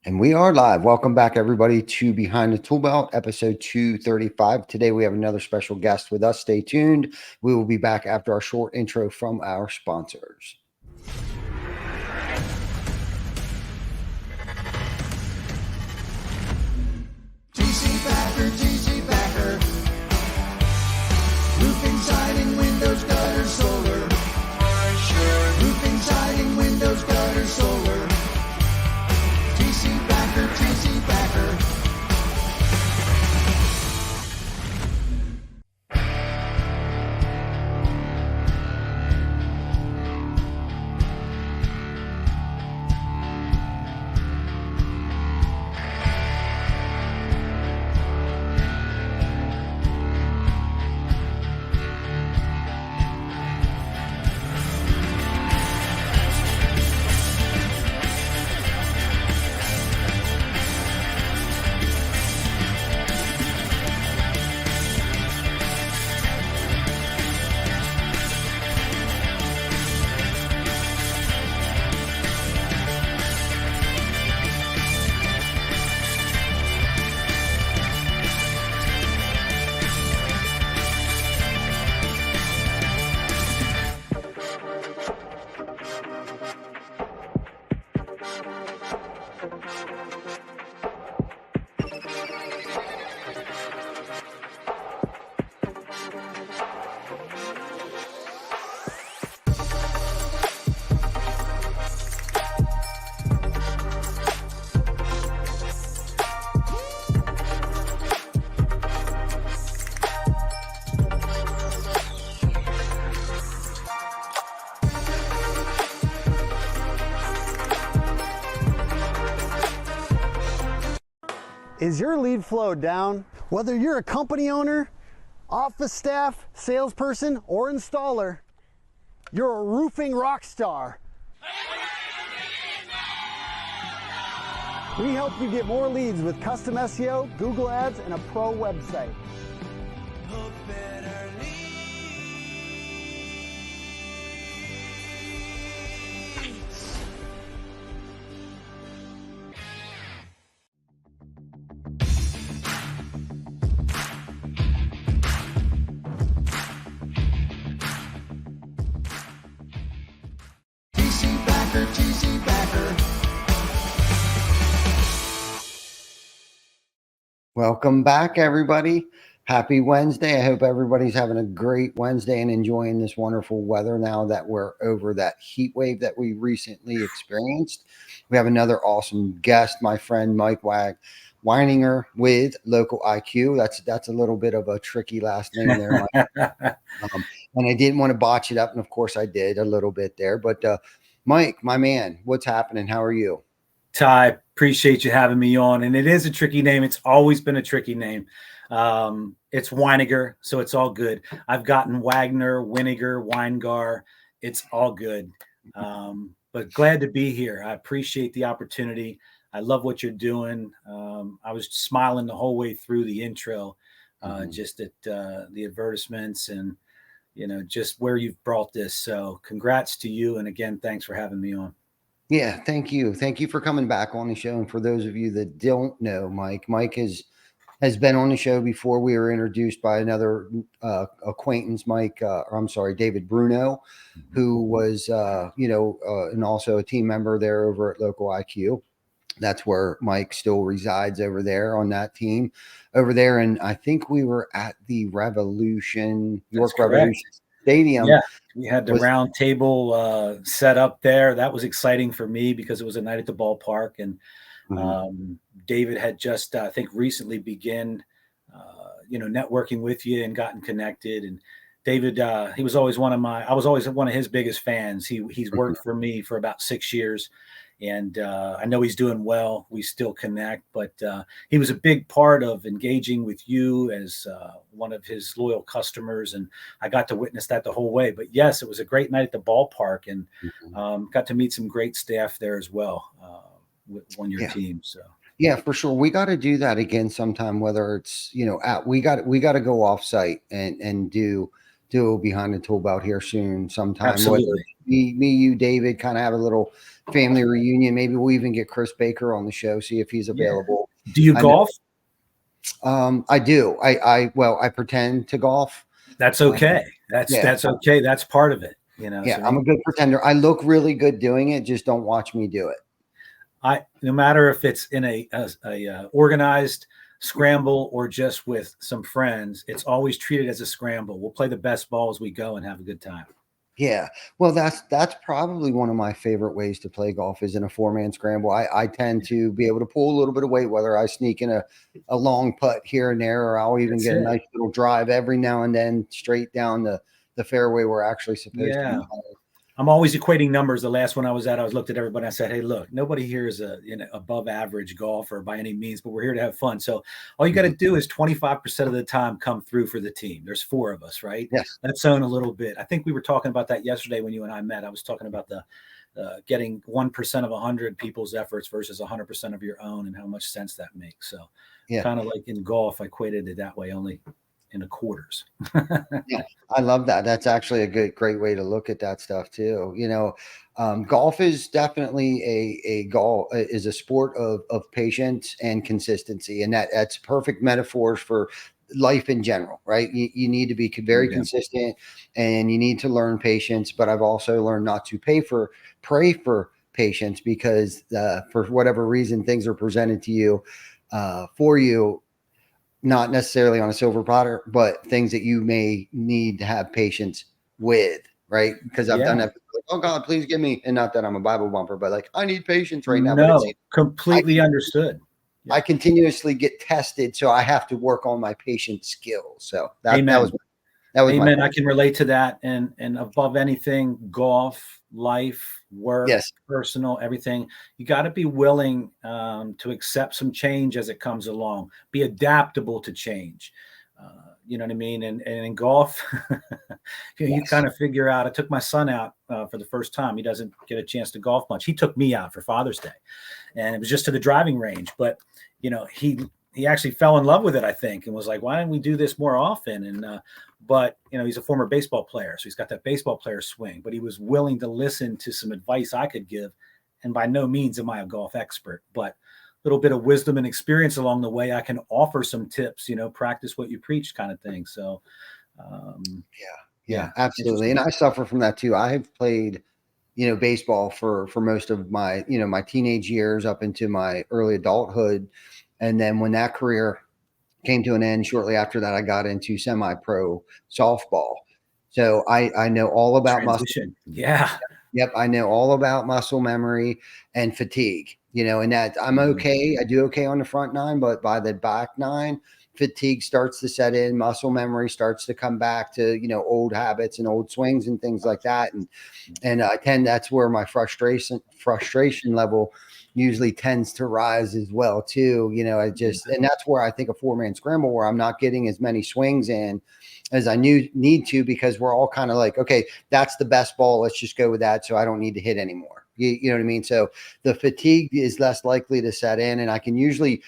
And we are live. Welcome back, everybody, to Behind the Tool Belt, episode 235. Today, we have another special guest with us. Stay tuned. We will be back after our short intro from our sponsors. GC Backer. Roofing, siding, windows, gutters, solar. Roofing, siding, windows, gutters, solar. GC Backer, GC Backer. Is your lead flow down? Whether you're a company owner, office staff, salesperson, or installer, you're a roofing rock star. We help you get more leads with custom SEO, Google Ads, and a pro website. GC Backer. Welcome back, everybody. Happy Wednesday. I hope everybody's having a great Wednesday and enjoying this wonderful weather now that we're over that heat wave that we recently experienced. We have another awesome guest, my friend Mike Wynegar with Local IQ. That's a little bit of a tricky last name there, Mike. And I didn't want to botch it up, and of course I did a little bit there. But Mike, my man, what's happening? How are you? Ty, appreciate you having me on. And it is a tricky name. It's always been a tricky name. It's Wynegar, so it's all good. I've gotten Wagner, Wynegar, Wynegar. It's all good. But glad to be here. I appreciate the opportunity. I love what you're doing. I was smiling the whole way through the intro, just at the advertisements and, just where you've brought this. So congrats to you. And again, thanks for having me on. Yeah, thank you. Thank you for coming back on the show. And for those of you that don't know, Mike has been on the show before. We were introduced by another acquaintance, David Bruno, who was, and also a team member there over at Local IQ. That's where Mike still resides over there on that team over there. And I think we were at the York Revolution Stadium. Yeah, we had the round table set up there. That was exciting for me because it was a night at the ballpark. And David had just, I think, recently begun, networking with you and gotten connected. And David, I was always one of his biggest fans. He's worked for me for about 6 years. And I know he's doing well. We still connect, but he was a big part of engaging with you as one of his loyal customers. And I got to witness that the whole way. But yes, it was a great night at the ballpark, and got to meet some great staff there as well on your team. So yeah, for sure. We got to do that again sometime, whether it's, we got to go off site and do do behind the tool belt here soon sometime. Whether Absolutely. me, you, David, kind of have a little family reunion. Maybe we'll even get Chris Baker on the show, see if he's Yeah. available. Do you I know, golf? I do. I pretend to golf. That's Um, okay. yeah, That's okay. That's part of it. yeah. So I'm a good pretender. I look really good doing it. Just don't watch me do it. no matter if it's in a organized scramble or just with some friends, it's always treated as a scramble. We'll play the best ball as we go and have a good time. Yeah. Well, that's probably one of my favorite ways to play golf is in a four-man scramble. I tend to be able to pull a little bit of weight, whether I sneak in a long putt here and there, or I'll even That's get a it. nice little drive every now and then straight down the fairway we're actually supposed to Yeah. be playing. I'm always equating numbers. The last one I was at, I was looked at everybody and I said, "Hey, look, nobody here is a above average golfer by any means, but we're here to have fun. So all you got to do is 25% of the time come through for the team. There's 4 of us, right? Yes. Let's own a little bit. I think we were talking about that yesterday when you and I met. I was talking about the getting 1% of 100 people's efforts versus 100% of your own and how much sense that makes. So Yeah. kind of like in golf, I equated it that way, only in the quarters. Yeah, I love that. That's actually a great way to look at that stuff too. Golf is definitely is a sport of patience and consistency, and that's perfect metaphors for life in general, right? You need to be very Yeah. consistent, and you need to learn patience. But I've also learned not to pray for patience because for whatever reason things are presented to you for you, not necessarily on a silver platter, but things that you may need to have patience with, right? Because I've done Yeah. that. Like, oh God, please give me, and not that I'm a Bible bumper, but like I need patience right now. But No, completely understood. I continuously get tested, so I have to work on my patience skills. So that Amen. was my Amen. point. I can relate to that. And above anything, golf, life, work, Yes. personal, everything, you got to be willing to accept some change as it comes along. Be adaptable to change. You know what I mean? And in golf, you Yes. kind of figure out. I took my son out for the first time. He doesn't get a chance to golf much. He took me out for Father's Day, and it was just to the driving range. But he actually fell in love with it, I think, and was like, "Why don't we do this more often?" And but he's a former baseball player, so he's got that baseball player swing. But he was willing to listen to some advice I could give, and by no means am I a golf expert, but a little bit of wisdom and experience along the way, I can offer some tips. Practice what you preach, kind of thing. So, Yeah, absolutely. And I suffer from that too. I have played, baseball for most of my, my teenage years up into my early adulthood. And then when that career came to an end, shortly after that, I got into semi-pro softball. So I know all about muscle. Transition. Yeah. Yep, I know all about muscle memory and fatigue. And that I'm okay. I do okay on the front 9, but by the back 9, fatigue starts to set in. Muscle memory starts to come back to old habits and old swings and things like that. And that's where my frustration level usually tends to rise as well too. And that's where I think a four-man scramble where I'm not getting as many swings in as I need to, because we're all kind of like, okay, that's the best ball. Let's just go with that. So I don't need to hit anymore. You know what I mean? So the fatigue is less likely to set in, and I can usually,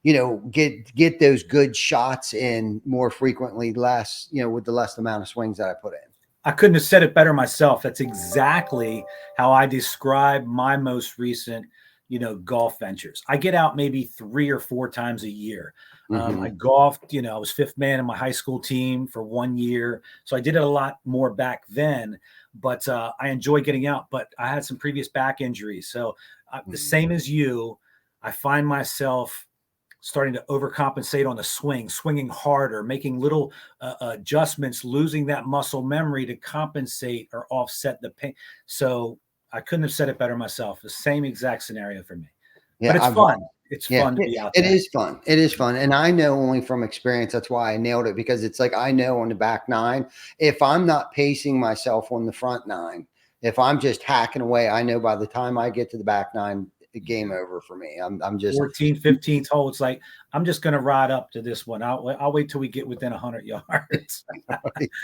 get those good shots in more frequently, with the less amount of swings that I put in. I couldn't have said it better myself. That's exactly how I describe my most recent, golf ventures. I get out maybe 3 or 4 times a year. I golfed, I was 5th man in my high school team for 1 year. So I did it a lot more back then, but I enjoy getting out, but I had some previous back injuries. So the same as you, I find myself starting to overcompensate on the swinging harder, making little adjustments, losing that muscle memory to compensate or offset the pain. So I couldn't have said it better myself. The same exact scenario for me. Yeah, but it's fun. It's fun to be out there. It is fun. It is fun. And I know only from experience, that's why I nailed it, because it's like I know on the back 9, if I'm not pacing myself on the front 9, if I'm just hacking away, I know by the time I get to the back 9, game over for me. I'm just 14th, 15th hole. It's like, I'm just going to ride up to this one. I'll wait till we get within 100 yards.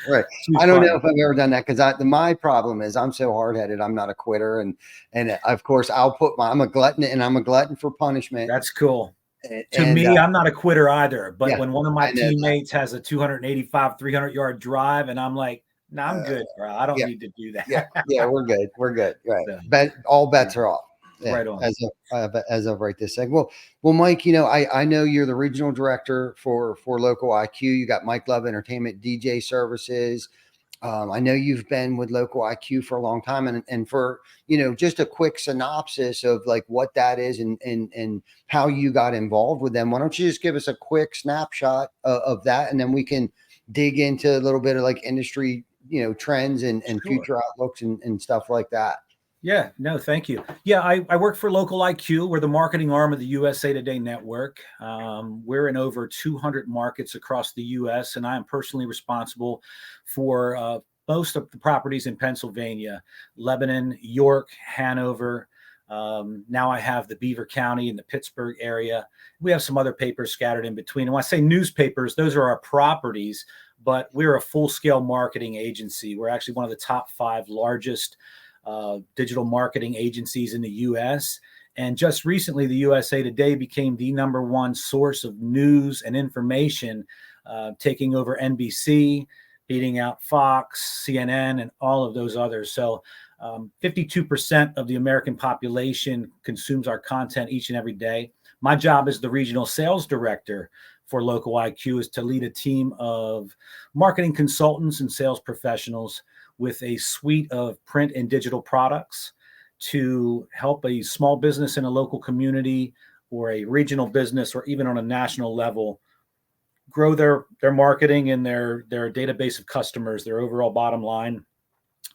Right. I don't know if I've ever done that, because my problem is I'm so hard headed. I'm not a quitter. And of course I'm a glutton, and I'm a glutton for punishment. That's cool. To me, I'm not a quitter either. But when one of my teammates has a 285, 300 yard drive, and I'm like, No, I'm good, bro. I don't Yeah, need to do that. yeah, we're good. We're good. Right. So, All bets are off. Yeah, right on. as of right this second. Well, Mike, I know you're the regional director for Local IQ. You got Mike Love Entertainment DJ Services. I know you've been with Local IQ for a long time, and for just a quick synopsis of like what that is and how you got involved with them. Why don't you just give us a quick snapshot of that, and then we can dig into a little bit of like industry, trends and Sure. future outlooks and stuff like that. Yeah, no, thank you. Yeah, I work for Local IQ. We're the marketing arm of the USA Today network. We're in over 200 markets across the U.S., and I am personally responsible for most of the properties in Pennsylvania, Lebanon, York, Hanover. Now I have the Beaver County and the Pittsburgh area. We have some other papers scattered in between. And when I say newspapers, those are our properties, but we're a full-scale marketing agency. We're actually one of the top 5 largest digital marketing agencies in the U.S. And just recently, the USA Today became the #1 source of news and information, taking over NBC, beating out Fox, CNN, and all of those others. So 52% of the American population consumes our content each and every day. My job as the regional sales director for Local IQ is to lead a team of marketing consultants and sales professionals with a suite of print and digital products to help a small business in a local community or a regional business or even on a national level grow their marketing and their database of customers, their overall bottom line.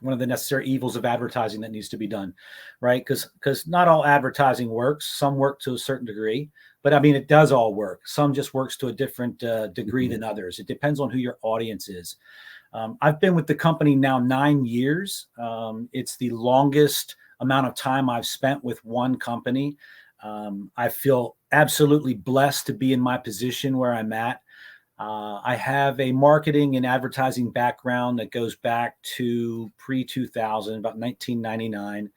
One of the necessary evils of advertising that needs to be done, right? Because not all advertising works. Some work to a certain degree, but I mean, it does all work. Some just works to a different degree than others. It depends on who your audience is. I've been with the company now 9 years. It's the longest amount of time I've spent with one company. I feel absolutely blessed to be in my position where I'm at. I have a marketing and advertising background that goes back to pre-2000, about 1999.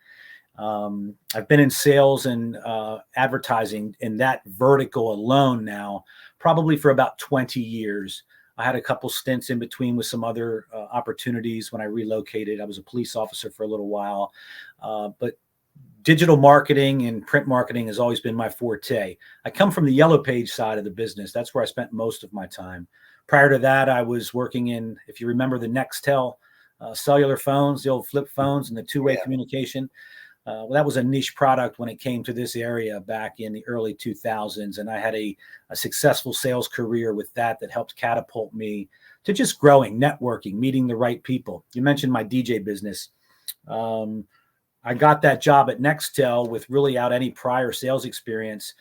I've been in sales and advertising in that vertical alone now, probably for about 20 years. I had a couple stints in between with some other opportunities when I relocated. I was a police officer for a little while, but digital marketing and print marketing has always been my forte. I come from the yellow page side of the business. That's where I spent most of my time. Prior to that, I was working in, if you remember the Nextel cellular phones, the old flip phones and the two-way communication. Well, that was a niche product when it came to this area back in the early 2000s. And I had a successful sales career with that helped catapult me to just growing, networking, meeting the right people. You mentioned my DJ business. I got that job at Nextel with really out any prior sales experience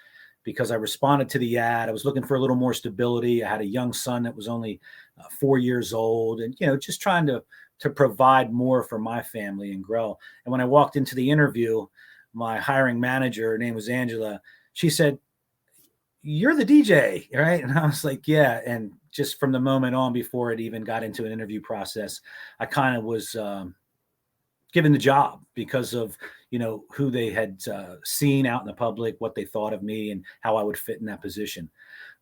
because I responded to the ad. I was looking for a little more stability. I had a young son that was only 4 years old and, just trying to provide more for my family and grow. And when I walked into the interview, my hiring manager, her name was Angela, she said, "You're the DJ, right?" And I was like, "Yeah." And just from the moment on, before it even got into an interview process, I kind of was given the job because of, who they had seen out in the public, what they thought of me and how I would fit in that position.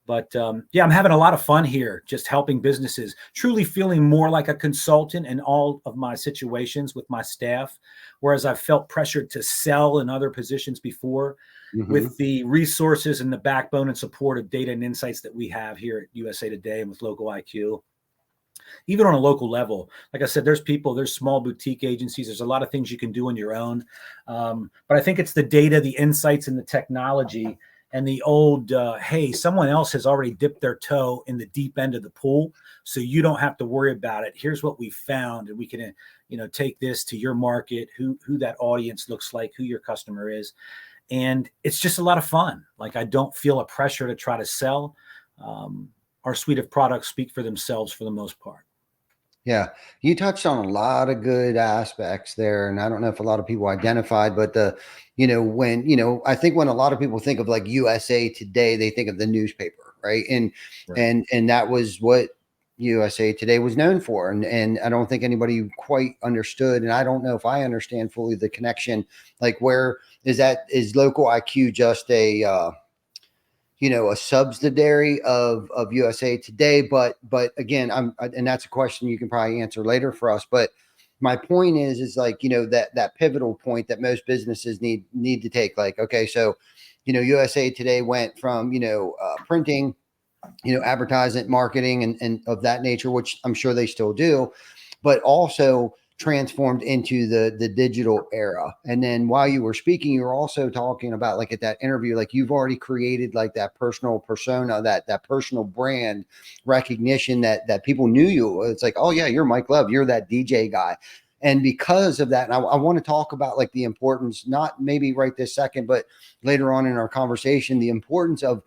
But yeah, I'm having a lot of fun here, just helping businesses, truly feeling more like a consultant in all of my situations with my staff. Whereas I've felt pressured to sell in other positions before, with the resources and the backbone and support of data and insights that we have here at USA Today and with Local IQ. Even on a local level, like I said, there's small boutique agencies. There's a lot of things you can do on your own. But I think it's the data, the insights, and the technology and the old, hey, someone else has already dipped their toe in the deep end of the pool, so you don't have to worry about it. Here's what we found, and we can, take this to your market, who that audience looks like, who your customer is. And it's just a lot of fun. Like, I don't feel a pressure to try to sell. Our suite of products speak for themselves for the most part. Yeah, you touched on a lot of good aspects there, and I don't know if a lot of people identified, but I think when a lot of people think of like USA Today, they think of the newspaper, right? And Right. and that was what USA Today was known for, and I don't think anybody quite understood, and I don't know if I understand fully the connection. Like, where is Local IQ just a a subsidiary of USA Today. But again, and that's a question you can probably answer later for us. But my point is like, that pivotal point that most businesses need to take. Like, okay, so, USA Today went from, printing, advertising, marketing, and of that nature, which I'm sure they still do, but also transformed into the digital era. And then while you were speaking, you were also talking about, like, at that interview, like, you've already created like that personal persona, that personal brand recognition that people knew you. It's like, oh yeah, you're Mike Love, you're that DJ guy. And because of that, and I want to talk about like the importance, not maybe right this second, but later on in our conversation, the importance of,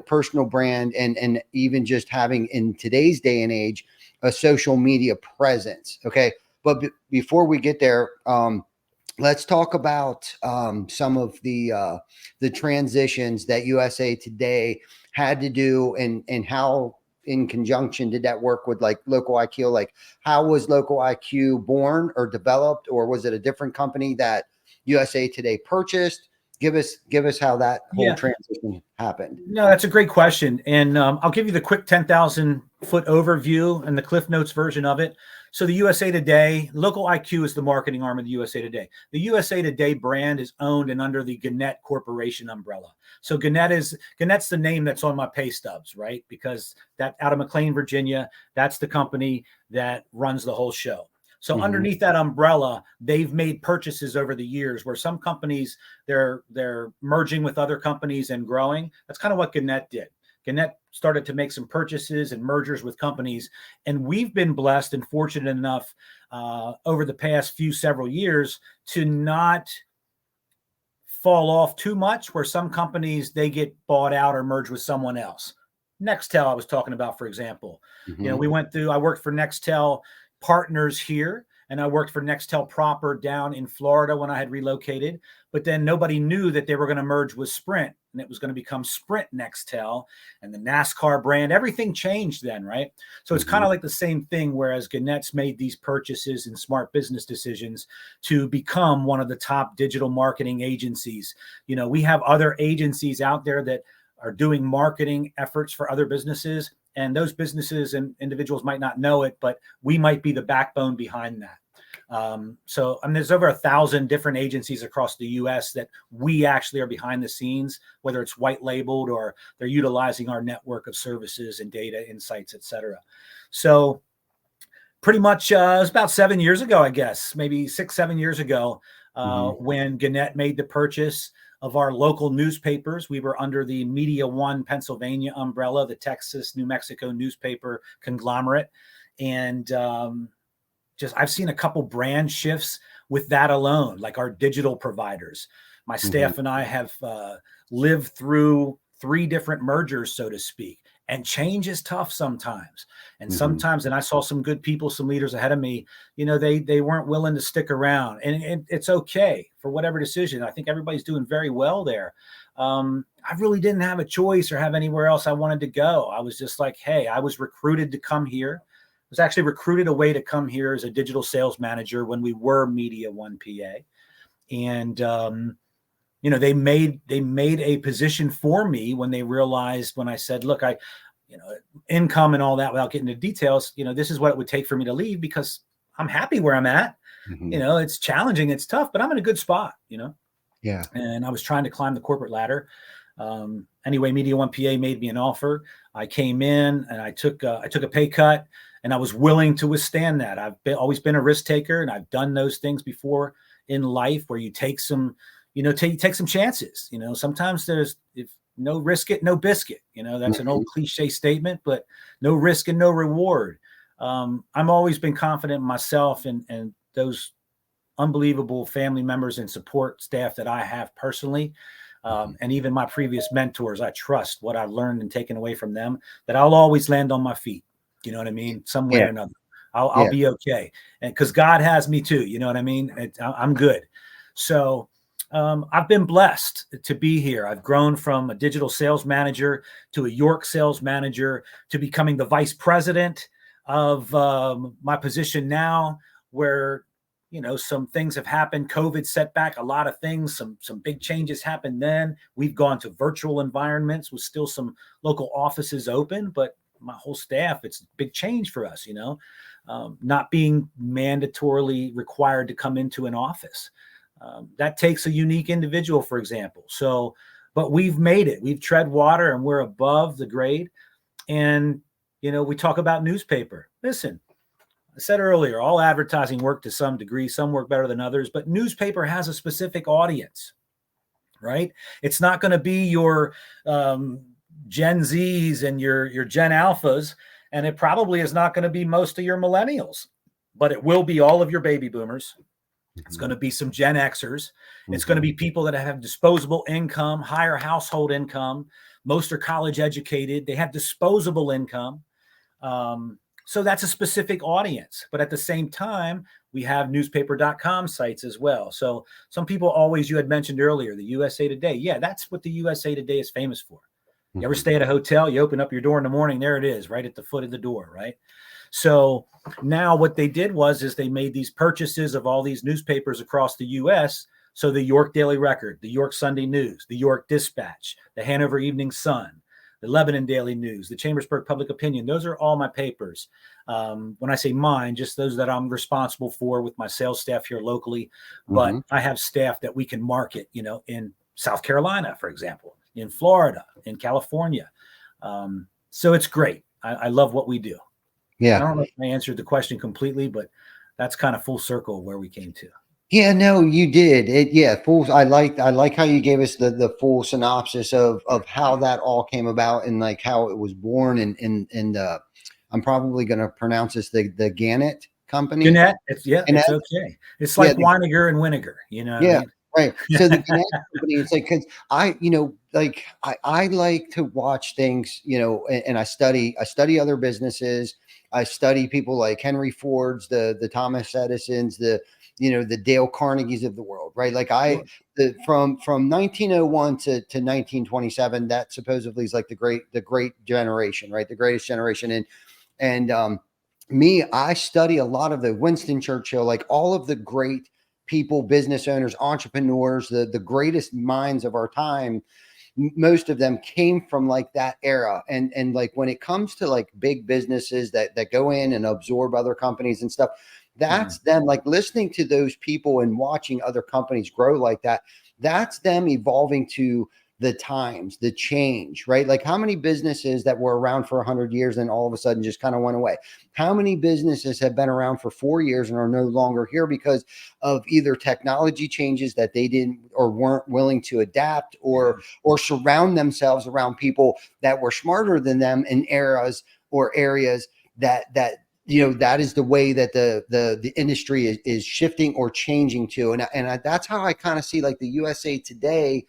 personal brand, and even just having, in today's day and age, a social media presence. Okay. But before we get there, let's talk about some of the transitions that USA Today had to do, and how in conjunction did that work with like Local IQ? Like, how was Local IQ born or developed, or was it a different company that USA Today purchased? Give us how that whole Yeah. transition happened. No, that's a great question. And I'll give you the quick 10,000 foot overview and the Cliff Notes version of it. So the USA Today, Local IQ is the marketing arm of the USA Today. The USA Today brand is owned and under the Gannett Corporation umbrella. So Gannett's the name that's on my pay stubs, right? Because that out of McLean, Virginia, that's the company that runs the whole show. So underneath that umbrella, they've made purchases over the years where some companies, they're merging with other companies and growing. That's kind of what Gannett did. Gannett started to make some purchases and mergers with companies. And we've been blessed and fortunate enough over the past several years to not fall off too much, where some companies, they get bought out or merged with someone else. Nextel, I was talking about, for example. I worked for Nextel partners here, and I worked for Nextel proper down in Florida when I had relocated. But then nobody knew that they were going to merge with Sprint, and it was going to become Sprint Nextel, and the NASCAR brand. Everything changed then, right? So it's kind of like the same thing, whereas Gannett's made these purchases and smart business decisions to become one of the top digital marketing agencies. We have other agencies out there that are doing marketing efforts for other businesses, and those businesses and individuals might not know it, but we might be the backbone behind that. So there's over 1,000 different agencies across the U.S. that we actually are behind the scenes, whether it's white labeled or they're utilizing our network of services and data insights, et cetera. So pretty much it was about 7 years ago, I guess, maybe 6-7 years ago, when Gannett made the purchase of our local newspapers. We were under the Media One Pennsylvania umbrella, the Texas, New Mexico newspaper conglomerate. And I've seen a couple brand shifts with that alone, like our digital providers. My staff and I have lived through 3 different mergers, so to speak. And change is tough sometimes. And sometimes, and I saw some good people, some leaders ahead of me, they weren't willing to stick around. And it's okay for whatever decision. I think everybody's doing very well there. I really didn't have a choice or have anywhere else I wanted to go. I was just like, hey, I was recruited to come here. I was actually recruited away to come here as a digital sales manager when we were Media One PA. And, they made a position for me when they realized, when I said, look, income and all that, without getting into details, this is what it would take for me to leave, because I'm happy where I'm at. It's challenging, it's tough, but I'm in a good spot, Yeah. And I was trying to climb the corporate ladder. Anyway, Media One PA made me an offer. I came in and I took a pay cut, and I was willing to withstand that. I've always been a risk taker, and I've done those things before in life where you take some, take some chances. Sometimes there's, if no risk it, no biscuit. That's an old cliche statement, but no risk and no reward. I've always been confident in myself and those unbelievable family members and support staff that I have personally. And even my previous mentors, I trust what I've learned and taken away from them, that I'll always land on my feet. You know what I mean? Some way or another, I'll be okay. And because God has me too, you know what I mean? I'm good. So I've been blessed to be here. I've grown from a digital sales manager to a York sales manager to becoming the vice president of my position now, where some things have happened. COVID set back a lot of things. Some big changes happened then. We've gone to virtual environments with still some local offices open, but my whole staff, it's a big change for us, not being mandatorily required to come into an office. That takes a unique individual, for example. So, but we've made it. We've tread water and we're above the grade. And, we talk about newspaper. Listen, I said earlier, all advertising work to some degree. Some work better than others, but newspaper has a specific audience, right? It's not going to be your Gen Zs and your Gen Alphas, and it probably is not going to be most of your millennials, but it will be all of your baby boomers. It's going to be some Gen Xers. It's going to be people that have disposable income, higher household income. Most are college educated. They have disposable income. So that's a specific audience. But at the same time, we have newspaper.com sites as well. So some people always, you had mentioned earlier, the USA Today. Yeah, that's what the USA Today is famous for. You ever stay at a hotel, you open up your door in the morning, there it is, right at the foot of the door, right? So now what they did is they made these purchases of all these newspapers across the U.S. So the York Daily Record, the York Sunday News, the York Dispatch, the Hanover Evening Sun, the Lebanon Daily News, the Chambersburg Public Opinion. Those are all my papers. When I say mine, just those that I'm responsible for with my sales staff here locally. But I have staff that we can market, in South Carolina, for example, in Florida, in California. So it's great. I love what we do. Yeah. I don't know if I answered the question completely, but that's kind of full circle where we came to. Yeah, no, you did. Full. I like how you gave us the full synopsis of how that all came about and like how it was born and I'm probably going to pronounce this the Gannett company. Gannett. It's okay. It's like Wynegar and Wynegar, what I mean? Right. So the Gannett company, it's like, cause I like to watch things, and I study other businesses. I study people like Henry Ford's, the Thomas Edison's, the Dale Carnegies of the world, right? Like from 1901 to 1927, that supposedly is like the great generation, right? The greatest generation. And I study a lot of the Winston Churchill, like all of the great people, business owners, entrepreneurs, the greatest minds of our time. Most of them came from like that era. And like when it comes to like big businesses that go in and absorb other companies and stuff, that's them, like listening to those people and watching other companies grow like that. That's them evolving to the times, the change, right? Like how many businesses that were around for 100 years and all of a sudden just kind of went away? How many businesses have been around for 4 years and are no longer here because of either technology changes that they didn't or weren't willing to adapt or surround themselves around people that were smarter than them in eras or areas that that is the way that the industry is shifting or changing to. And that's how I kind of see like the USA Today,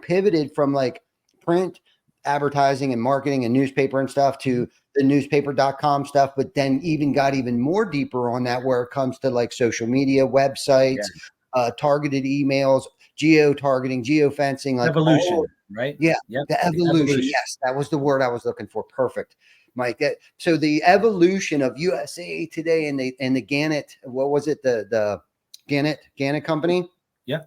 pivoted from like print advertising and marketing and newspaper and stuff to the newspaper.com stuff, but then got even more deeper on that where it comes to like social media, websites, targeted emails, geo-targeting, geofencing, like evolution, right? Yeah. Yep. The evolution. Yes. That was the word I was looking for. Perfect, Mike. So the evolution of USA Today and the Gannett, what was it? The Gannett company. Yeah.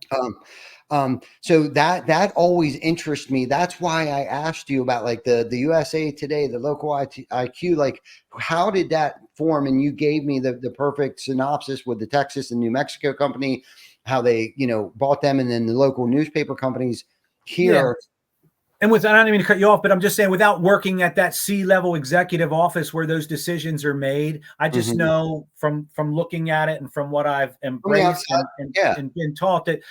So that always interests me. That's why I asked you about like the USA Today, the local IQ, like how did that form? And you gave me the perfect synopsis with the Texas and New Mexico company, how they, bought them, and then the local newspaper companies here. Yeah. And I don't mean to cut you off, but I'm just saying without working at that C-level executive office where those decisions are made, I just know from looking at it and from what I've embraced and been taught that,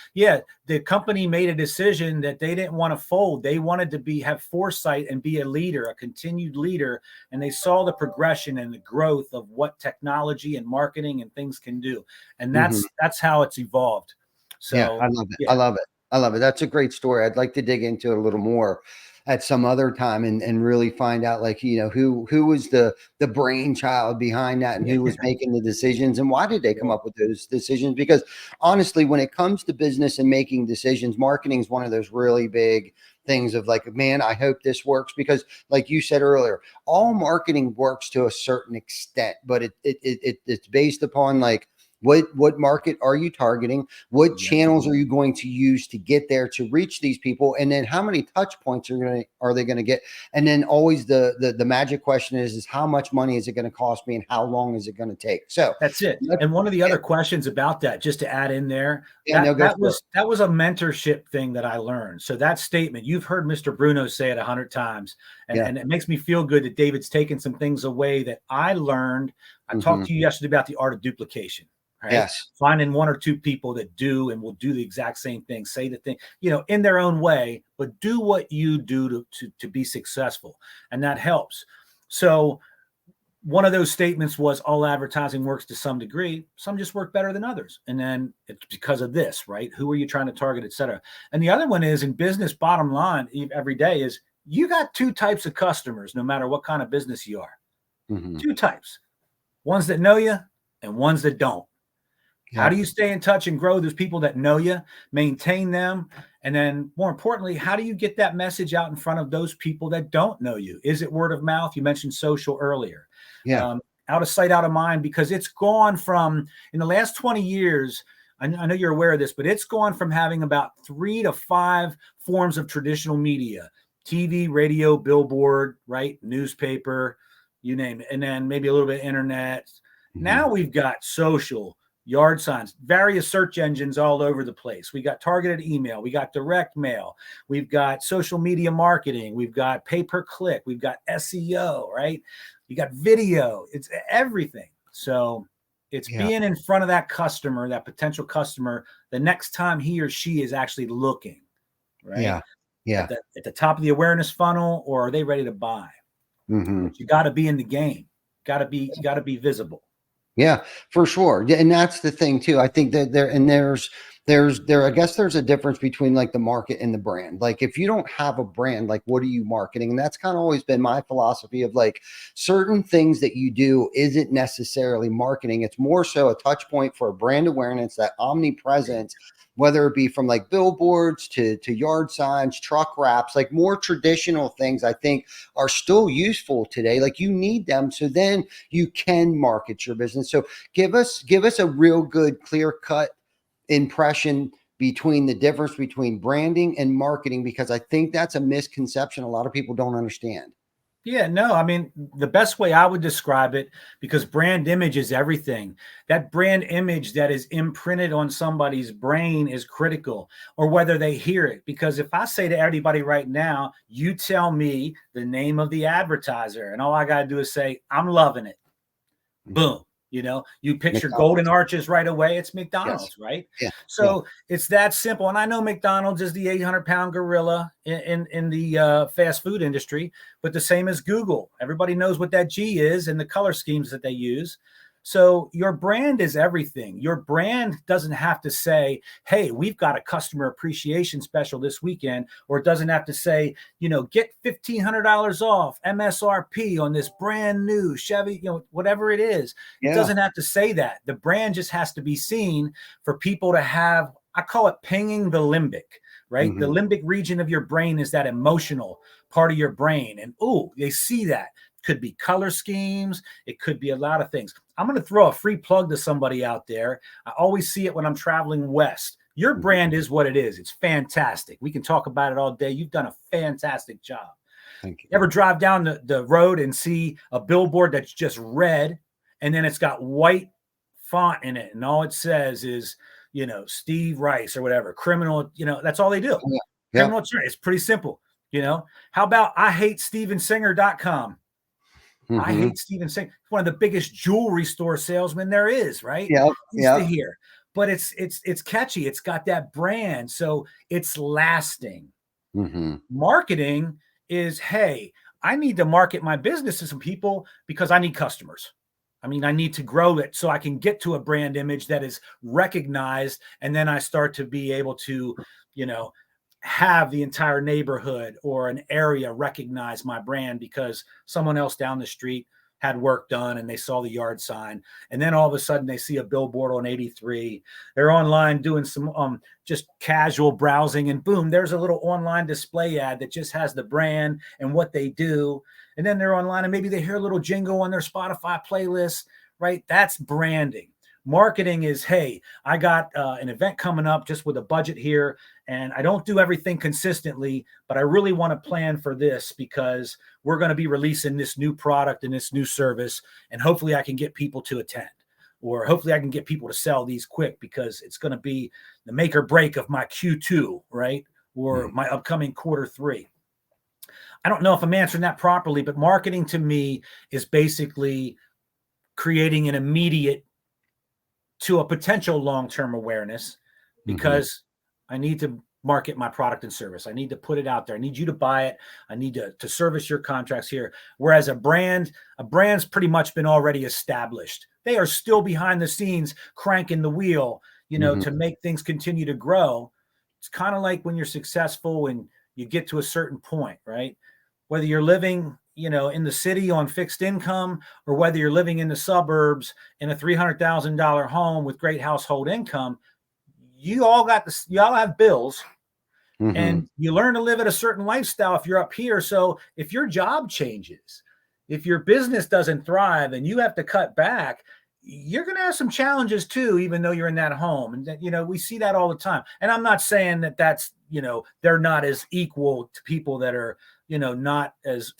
the company made a decision that they didn't want to fold. They wanted to have foresight and be a leader, a continued leader. And they saw the progression and the growth of what technology and marketing and things can do. And that's how it's evolved. So I love it. I love it. I love it. That's a great story. I'd like to dig into it a little more at some other time and really find out like, who was the brainchild behind that and who was making the decisions and why did they come up with those decisions? Because honestly, when it comes to business and making decisions, marketing is one of those really big things of like, man, I hope this works, because like you said earlier, all marketing works to a certain extent, but it's based upon like What market are you targeting? What Yes. channels are you going to use to get there to reach these people? And then how many touch points are they going to get? And then always the magic question is how much money is it going to cost me and how long is it going to take? So That's it. And one of the other questions about that, just to add in there, yeah, no, go that for it. was a mentorship thing that I learned. So that statement, you've heard Mr. Bruno say it 100 times, Yeah. and it makes me feel good that David's taken some things away that I learned. I Mm-hmm. talked to you yesterday about the art of duplication, right? Yes. Finding one or two people that do and will do the exact same thing, say the thing, in their own way, but do what you do to be successful, and that helps. So one of those statements was all advertising works to some degree. Some just work better than others. And then it's because of this, right? Who are you trying to target, et cetera? And the other one is in business, bottom line every day is you got two types of customers, no matter what kind of business you are. Mm-hmm. Two types, ones that know you and ones that don't. Yeah. How do you stay in touch and grow those people that know you, maintain them? And then more importantly, how do you get that message out in front of those people that don't know you? Is it word of mouth? You mentioned social earlier. Yeah. Out of sight, out of mind, because it's gone from, in the last 20 years, I know you're aware of this, but it's gone from having about 3 to 5 forms of traditional media, TV, radio, billboard, right? Newspaper, you name it. And then maybe a little bit of internet. Mm-hmm. Now we've got social, yard signs, various search engines all over the place. We got targeted email, we got direct mail, we've got social media marketing, we've got pay-per-click, we've got SEO, right? You got video, it's everything. So it's being in front of that customer, that potential customer, the next time he or she is actually looking, right? Yeah. Yeah. At the top of the awareness funnel, or are they ready to buy? Mm-hmm. But you got to be in the game. You got to be visible. Yeah, for sure. And that's the thing too. I think that I guess there's a difference between like the market and the brand. Like if you don't have a brand, like what are you marketing? And that's kind of always been my philosophy of like certain things that you do isn't necessarily marketing. It's more so a touch point for a brand awareness, that omnipresence, whether it be from like billboards to yard signs, truck wraps, like more traditional things, I think are still useful today. Like you need them. So then you can market your business. So give us a real good, clear cut impression between the difference between branding and marketing, because I think that's a misconception a lot of people don't understand. Yeah, no, I mean, the best way I would describe it, because brand image is everything. That brand image that is imprinted on somebody's brain is critical, or whether they hear it. Because if I say to everybody right now, you tell me the name of the advertiser, and all I got to do is say, I'm loving it. Boom. You picture McDonald's. golden arches right away. It's McDonald's, Yes. right? Yeah. So it's that simple. And I know McDonald's is the 800-pound gorilla in the fast food industry, but the same as Google. Everybody knows what that G is and the color schemes that they use. So your brand is everything. Your brand doesn't have to say, hey, we've got a customer appreciation special this weekend, or it doesn't have to say, get $1,500 off MSRP on this brand new Chevy, whatever it is. Yeah. It doesn't have to say that. The brand just has to be seen for people to have, I call it pinging the limbic, right? Mm-hmm. The limbic region of your brain is that emotional part of your brain. And they see that. Could be color schemes. It could be a lot of things. I'm going to throw a free plug to somebody out there. I always see it when I'm traveling west. Your brand is what it is. It's fantastic. We can talk about it all day. You've done a fantastic job. Thank you. Ever drive down the road and see a billboard that's just red and then it's got white font in it and all it says is, Steve Rice or whatever, criminal, that's all they do. Yeah. Criminal attorney. It's pretty simple. How about IHateStevenSinger.com? Mm-hmm. I hate Steven Singer. He's one of the biggest jewelry store salesmen there is, right? Yeah. To hear. But it's catchy. It's got that brand. So it's lasting. Mm-hmm. Marketing is, hey, I need to market my business to some people because I need customers. I mean, I need to grow it so I can get to a brand image that is recognized. And then I start to be able to, have the entire neighborhood or an area recognize my brand because someone else down the street had work done and they saw the yard sign. And then all of a sudden they see a billboard on 83. They're online doing some just casual browsing and boom, there's a little online display ad that just has the brand and what they do. And then they're online and maybe they hear a little jingle on their Spotify playlist, right? That's branding. Marketing is, hey, I got an event coming up just with a budget here, and I don't do everything consistently, but I really want to plan for this because we're going to be releasing this new product and this new service, and hopefully I can get people to attend, or hopefully I can get people to sell these quick because it's going to be the make or break of my Q2, right? Or my upcoming Q3. I don't know if I'm answering that properly, but marketing to me is basically creating an immediate to a potential long-term awareness, because I need to market my product and service. I need to put it out there. I need you to buy it. I need to service your contracts here. Whereas a brand's pretty much been already established. They are still behind the scenes cranking the wheel, to make things continue to grow. It's kind of like when you're successful and you get to a certain point, right? Whether you're living, in the city on fixed income, or whether you're living in the suburbs in a $300,000 home with great household income, you all have bills, and you learn to live at a certain lifestyle if you're up here. So if your job changes, if your business doesn't thrive and you have to cut back, you're going to have some challenges too, even though you're in that home. And we see that all the time. And I'm not saying that that's, they're not as equal to people that are, not as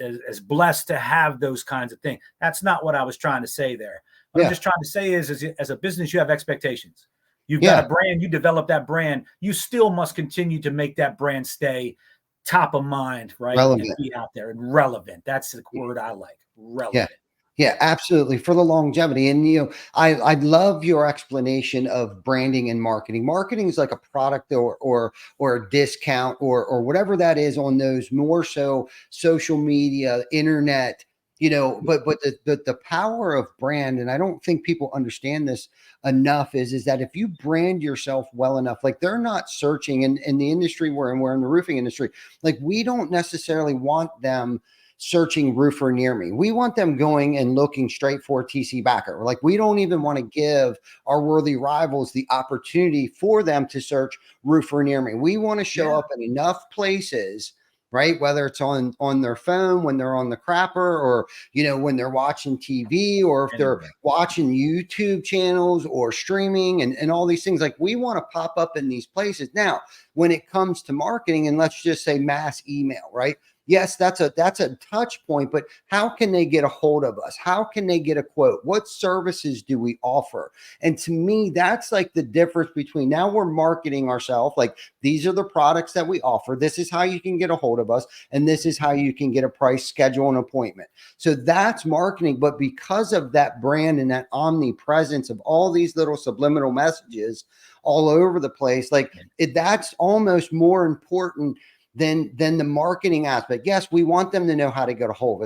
blessed to have those kinds of things. That's not what I was trying to say there. What I'm just trying to say is as a business, you have expectations. You've got a brand, you develop that brand. You still must continue to make that brand stay top of mind, right? Relevant. And be out there and relevant. That's the word I like. Relevant. Yeah, absolutely. For the longevity. And, I love your explanation of branding and marketing. Marketing is like a product or a discount or whatever that is on those more so social media, internet, but the power of brand, and I don't think people understand this enough, is that if you brand yourself well enough, like they're not searching in the industry we're in the roofing industry, like we don't necessarily want them searching roofer near me. We want them going and looking straight for TC Backer. Like we don't even want to give our worthy rivals the opportunity for them to search roofer near me. We want to show up in enough places, right? Whether it's on their phone, when they're on the crapper, or, when they're watching TV, or if they're watching YouTube channels or streaming and all these things. Like we want to pop up in these places. Now, when it comes to marketing, and let's just say mass email, right? Yes, that's a touch point, but how can they get a hold of us? How can they get a quote? What services do we offer? And to me, that's like the difference between now we're marketing ourselves. Like these are the products that we offer. This is how you can get a hold of us. And this is how you can get a price, schedule an appointment. So that's marketing. But because of that brand and that omnipresence of all these little subliminal messages all over the place, like that's almost more important than the marketing aspect. Yes, we want them to know how to get a hold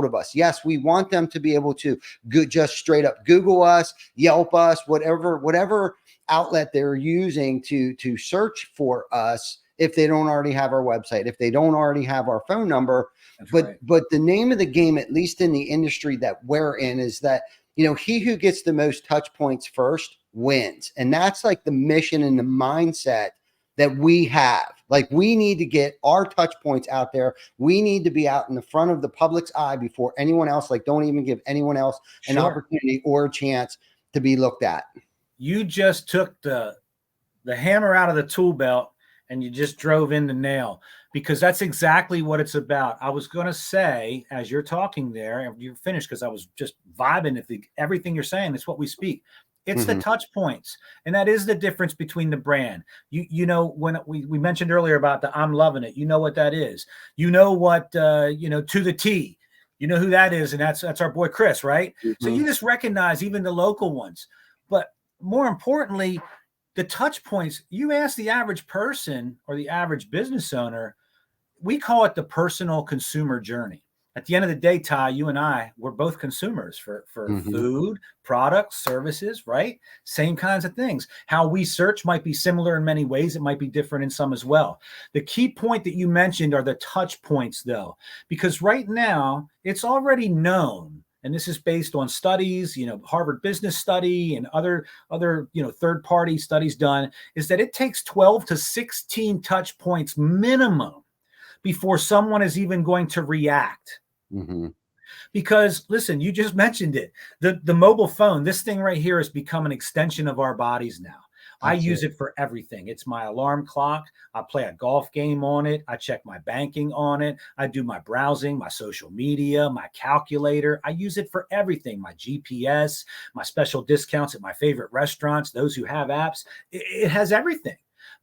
of us. Yes, we want them to be able to just straight up Google us, Yelp us, whatever outlet they're using to search for us, if they don't already have our website, if they don't already have our phone number. But the name of the game, at least in the industry that we're in, is that he who gets the most touch points first wins. And that's like the mission and the mindset that we have. Like we need to get our touch points out there. We need to be out in the front of the public's eye before anyone else. Like don't even give anyone else an opportunity or a chance to be looked at. You just took the hammer out of the tool belt and you just drove in the nail, because that's exactly what it's about. I was going to say, as you're talking there, and you're finished, because I was just vibing at everything you're saying. It's what we speak. It's the touch points. And that is the difference between the brand. When we mentioned earlier about the I'm loving it, you know what that is. You know what, to the T, you know who that is. And that's our boy, Chris, right? So you just recognize even the local ones. But more importantly, the touch points, you ask the average person or the average business owner, we call it the personal consumer journey. At the end of the day, Ty, you and I, we're both consumers for food, products, services, right? Same kinds of things. How we search might be similar in many ways. It might be different in some as well. The key point that you mentioned are the touch points, though, because right now it's already known, and this is based on studies, Harvard Business Study and other third-party studies done, is that it takes 12 to 16 touch points minimum before someone is even going to react. Because listen, you just mentioned it. The mobile phone, this thing right here has become an extension of our bodies now. I use it for everything. It's my alarm clock. I play a golf game on it. I check my banking on it. I do my browsing, my social media, my calculator. I use it for everything. My GPS, my special discounts at my favorite restaurants, those who have apps. It has everything.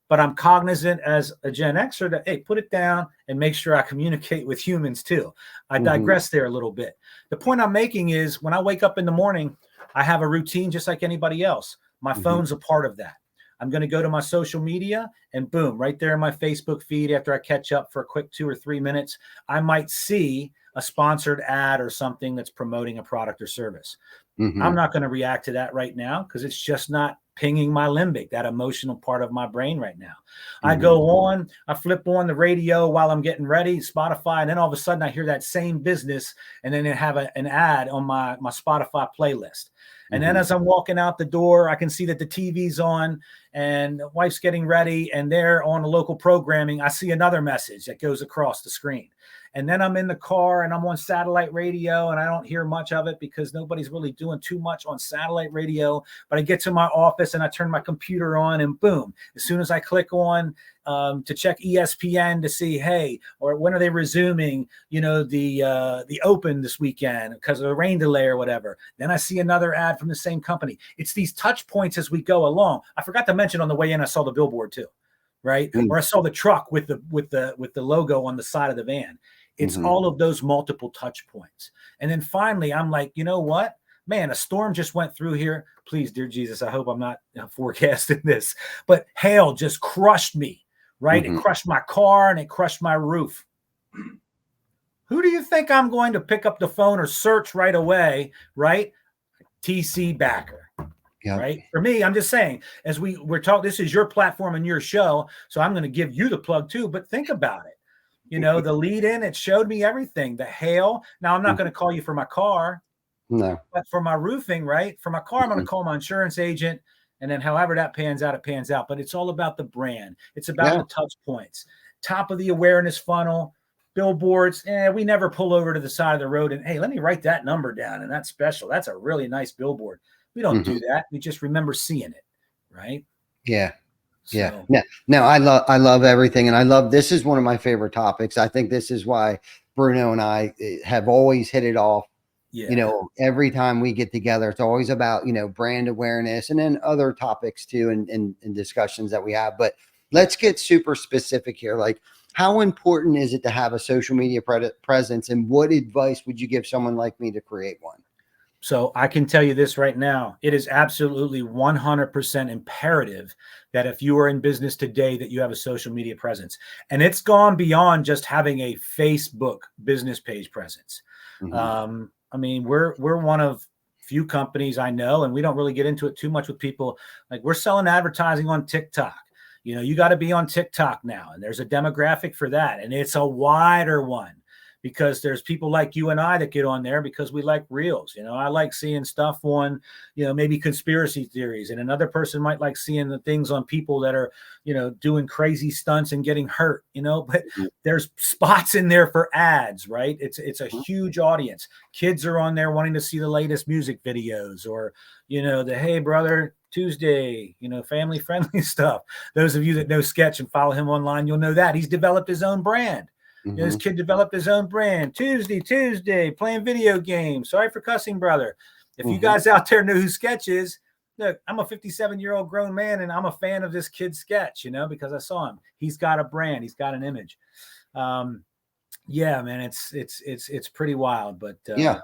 But I'm cognizant as a Gen Xer that, hey, put it down and make sure I communicate with humans too. I digress there a little bit. The point I'm making is when I wake up in the morning, I have a routine just like anybody else. My phone's a part of that. I'm going to go to my social media and boom, right there in my Facebook feed, after I catch up for a quick 2 or 3 minutes, I might see a sponsored ad or something that's promoting a product or service. I'm not going to react to that right now because it's just not pinging my limbic, that emotional part of my brain right now. I go on, I flip on the radio while I'm getting ready, Spotify, and then all of a sudden I hear that same business and then they have an ad on my Spotify playlist. And then as I'm walking out the door, I can see that the TV's on and the wife's getting ready and they're on the local programming. I see another message that goes across the screen. And then I'm in the car and I'm on satellite radio and I don't hear much of it because nobody's really doing too much on satellite radio. But I get to my office and I turn my computer on and boom, as soon as I click on to check ESPN to see, hey, or when are they resuming, the Open this weekend because of the rain delay or whatever. Then I see another ad from the same company. It's these touch points as we go along. I forgot to mention on the way in, I saw the billboard too, right? Or I saw the truck with the logo on the side of the van. It's all of those multiple touch points. And then finally, I'm like, you know what? Man, a storm just went through here. Please, dear Jesus, I hope I'm not forecasting this. But hail just crushed me, right? It crushed my car and it crushed my roof. Who do you think I'm going to pick up the phone or search right away, right? TC Backer. Yep. Right. For me, I'm just saying, as we're talking, this is your platform and your show. So I'm going to give you the plug too. But think about it. The lead in, it showed me everything. The hail. Now, I'm not going to call you for my car. No. But for my roofing, right? For my car, I'm going to call my insurance agent. And then however that pans out, it pans out. But it's all about the brand. It's about the touch points. Top of the awareness funnel. Billboards. We never pull over to the side of the road and, hey, let me write that number down. And that's special. That's a really nice billboard. We don't do that. We just remember seeing it. Right. Yeah. Yeah. No, I love everything. And I love, this is one of my favorite topics. I think this is why Bruno and I have always hit it off. Yeah. Every time we get together, it's always about, brand awareness and then other topics too, and discussions that we have. But let's get super specific here. Like, how important is it to have a social media presence, and what advice would you give someone like me to create one? So I can tell you this right now. It is absolutely 100% imperative that if you are in business today, that you have a social media presence. And it's gone beyond just having a Facebook business page presence. I mean, we're one of few companies I know, and we don't really get into it too much with people. Like, we're selling advertising on TikTok. You got to be on TikTok now, and there's a demographic for that. And it's a wider one. Because there's people like you and I that get on there because we like reels. I like seeing stuff on, maybe conspiracy theories, and another person might like seeing the things on people that are, doing crazy stunts and getting hurt, but there's spots in there for ads, right? It's a huge audience. Kids are on there wanting to see the latest music videos or, the, hey brother, Tuesday, family friendly stuff. Those of you that know Sketch and follow him online, you'll know that he's developed his own brand. This kid developed his own brand. Tuesday, playing video games. Sorry for cussing, brother. If you guys out there know who Sketch is, look, I'm a 57-year-old grown man, and I'm a fan of this kid's Sketch, because I saw him. He's got a brand. He's got an image. Yeah, man, it's pretty wild. But yeah.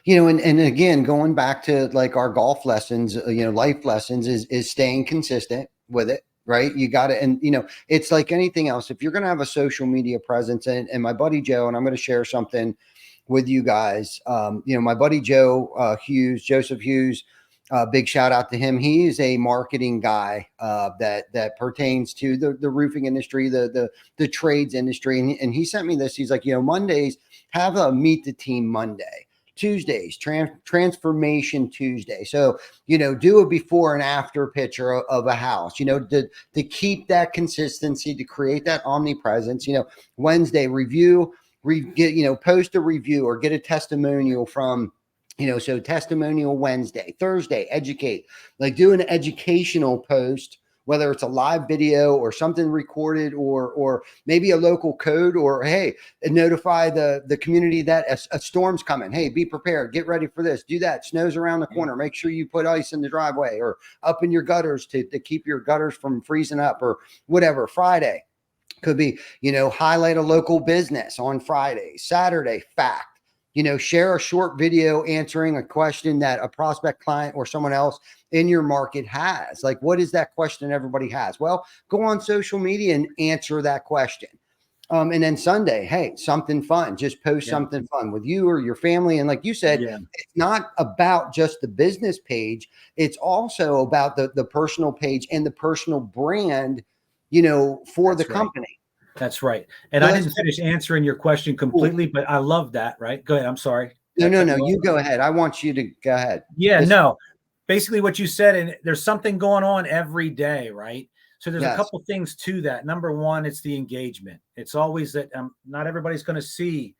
And again, going back to like our golf lessons, life lessons is staying consistent with it. Right. You got to, and, it's like anything else. If you're going to have a social media presence, and my buddy Joe, and I'm going to share something with you guys. My buddy Joe Joseph Hughes, big shout out to him. He is a marketing guy that pertains to the roofing industry, the trades industry. And he sent me this. He's like, Mondays, have a meet the team Monday. Tuesdays, transformation Tuesday. So, do a before and after picture of a house, to keep that consistency, to create that omnipresence. Wednesday, review post a review or get a testimonial from, so testimonial Wednesday, Thursday, educate, like do an educational post, whether it's a live video or something recorded, or maybe a local code, or hey, notify the community that a storm's coming. Hey, be prepared, get ready for this, do that. Snow's around the corner. Make sure you put ice in the driveway or up in your gutters to keep your gutters from freezing up, or whatever. Friday could be, highlight a local business on Friday. Saturday, fact. Share a short video answering a question that a prospect, client, or someone else in your market has. Like, what is that question everybody has? Well, go on social media and answer that question. And then Sunday, hey, something fun. Just post something fun with you or your family. And like you said, it's not about just the business page. It's also about the personal page and the personal brand, for the company. That's right. And I didn't finish answering your question completely, but I love that. Right. Go ahead. I'm sorry. No. You go ahead. I want you to go ahead. Yeah, no. Basically what you said, and there's something going on every day, right? So there's a couple things to that. Number one, it's the engagement. It's always that not everybody's going to see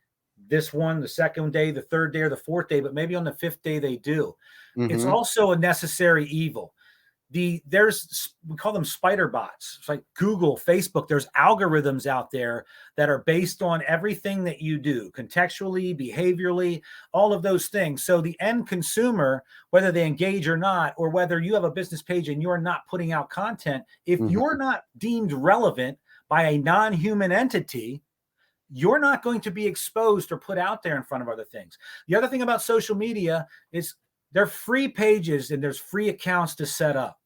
this one, the second day, the third day, or the fourth day, but maybe on the fifth day they do. It's also a necessary evil. We call them spider bots. It's like Google, Facebook. There's algorithms out there that are based on everything that you do, contextually, behaviorally, all of those things. So the end consumer, whether they engage or not, or whether you have a business page and you're not putting out content, if you're not deemed relevant by a non-human entity, you're not going to be exposed or put out there in front of other things. The other thing about social media is they're free pages and there's free accounts to set up.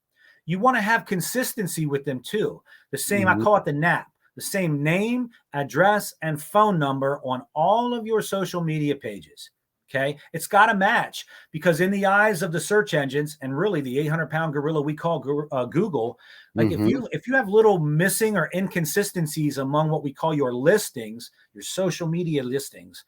You want to have consistency with them too. The same, I call it the NAP, the same name, address, and phone number on all of your social media pages. Okay. It's got to match, because in the eyes of the search engines, and really the 800-pound gorilla we call Google, like if you have little missing or inconsistencies among what we call your listings, your social media listings,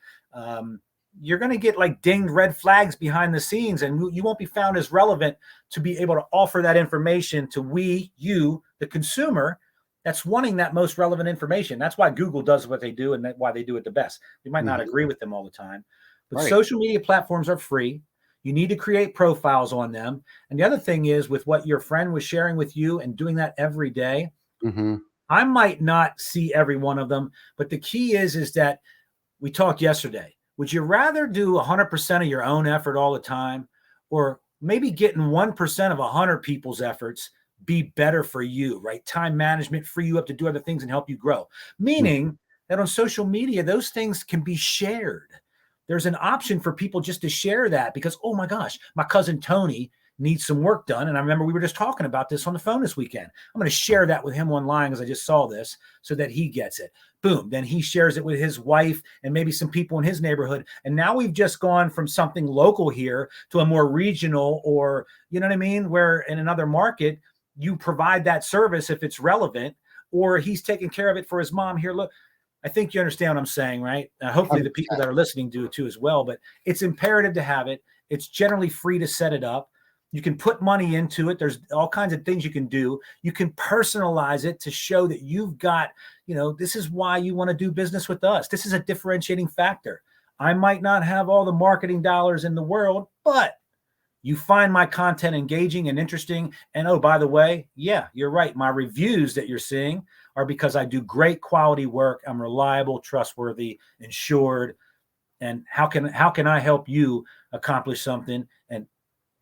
you're going to get like dinged red flags behind the scenes, and you won't be found as relevant to be able to offer that information to you, the consumer, that's wanting that most relevant information. That's why Google does what they do, and that's why they do it the best. You might not agree with them all the time, but social media platforms are free. You need to create profiles on them. And the other thing is, with what your friend was sharing with you and doing that every day, I might not see every one of them, but the key is that we talked yesterday. Would you rather do 100% of your own effort all the time, or maybe getting 1% of 100 people's efforts be better for you, right? Time management, free you up to do other things and help you grow. Meaning that on social media, those things can be shared. There's an option for people just to share that, because, oh my gosh, my cousin Tony needs some work done. And I remember we were just talking about this on the phone this weekend. I'm going to share that with him online, because I just saw this, so that he gets it. Boom. Then he shares it with his wife and maybe some people in his neighborhood. And now we've just gone from something local here to a more regional, or, you know what I mean? Where in another market, you provide that service if it's relevant, or he's taking care of it for his mom here. Look, I think you understand what I'm saying, right? Hopefully the people that are listening do too as well, but it's imperative to have it. It's generally free to set it up. You can put money into it. There's all kinds of things you can do. You can personalize it to show that you've got, this is why you want to do business with us. This is a differentiating factor. I might not have all the marketing dollars in the world, but you find my content engaging and interesting. And oh, by the way, yeah, you're right. My reviews that you're seeing are because I do great quality work. I'm reliable, trustworthy, insured. And how can I help you accomplish something? And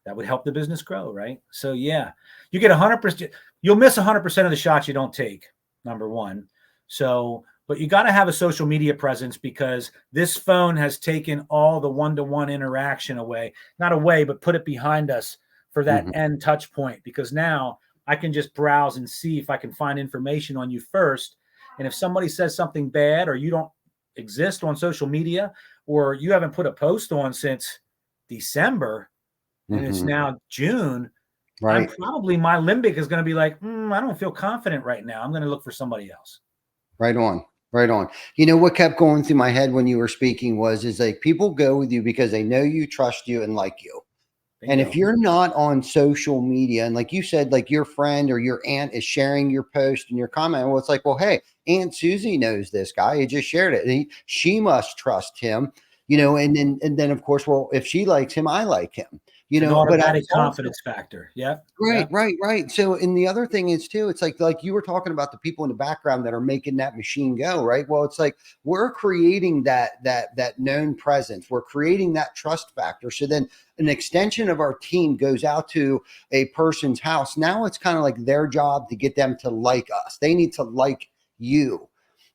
that would help the business grow, right? So yeah, you get 100%. You'll miss 100% of the shots you don't take, number one. So, but you got to have a social media presence, because this phone has taken all the one-to-one interaction away, not away, but put it behind us for that end touch point. Because now I can just browse and see if I can find information on you first. And if somebody says something bad, or you don't exist on social media, or you haven't put a post on since December, and it's now June, right? Probably my limbic is going to be like, I don't feel confident right now. I'm going to look for somebody else. Right on. Right on. What kept going through my head when you were speaking is like, people go with you because they know you, trust you, and like you. And if Bingo. you're not on social media, and like you said, like your friend or your aunt is sharing your post and your comment, well, it's like, well, hey, Aunt Susie knows this guy. He just shared it. She must trust him, and then of course, well, if she likes him, I like him, It's an but I automatic also confidence factor. Yeah. right, Yeah. right. So, and the other thing is too, it's like you were talking about the people in the background that are making that machine go, right? Well, it's like we're creating that known presence. We're creating that trust factor. So then an extension of our team goes out to a person's house. Now it's kind of like their job to get them to like us. They need to like you.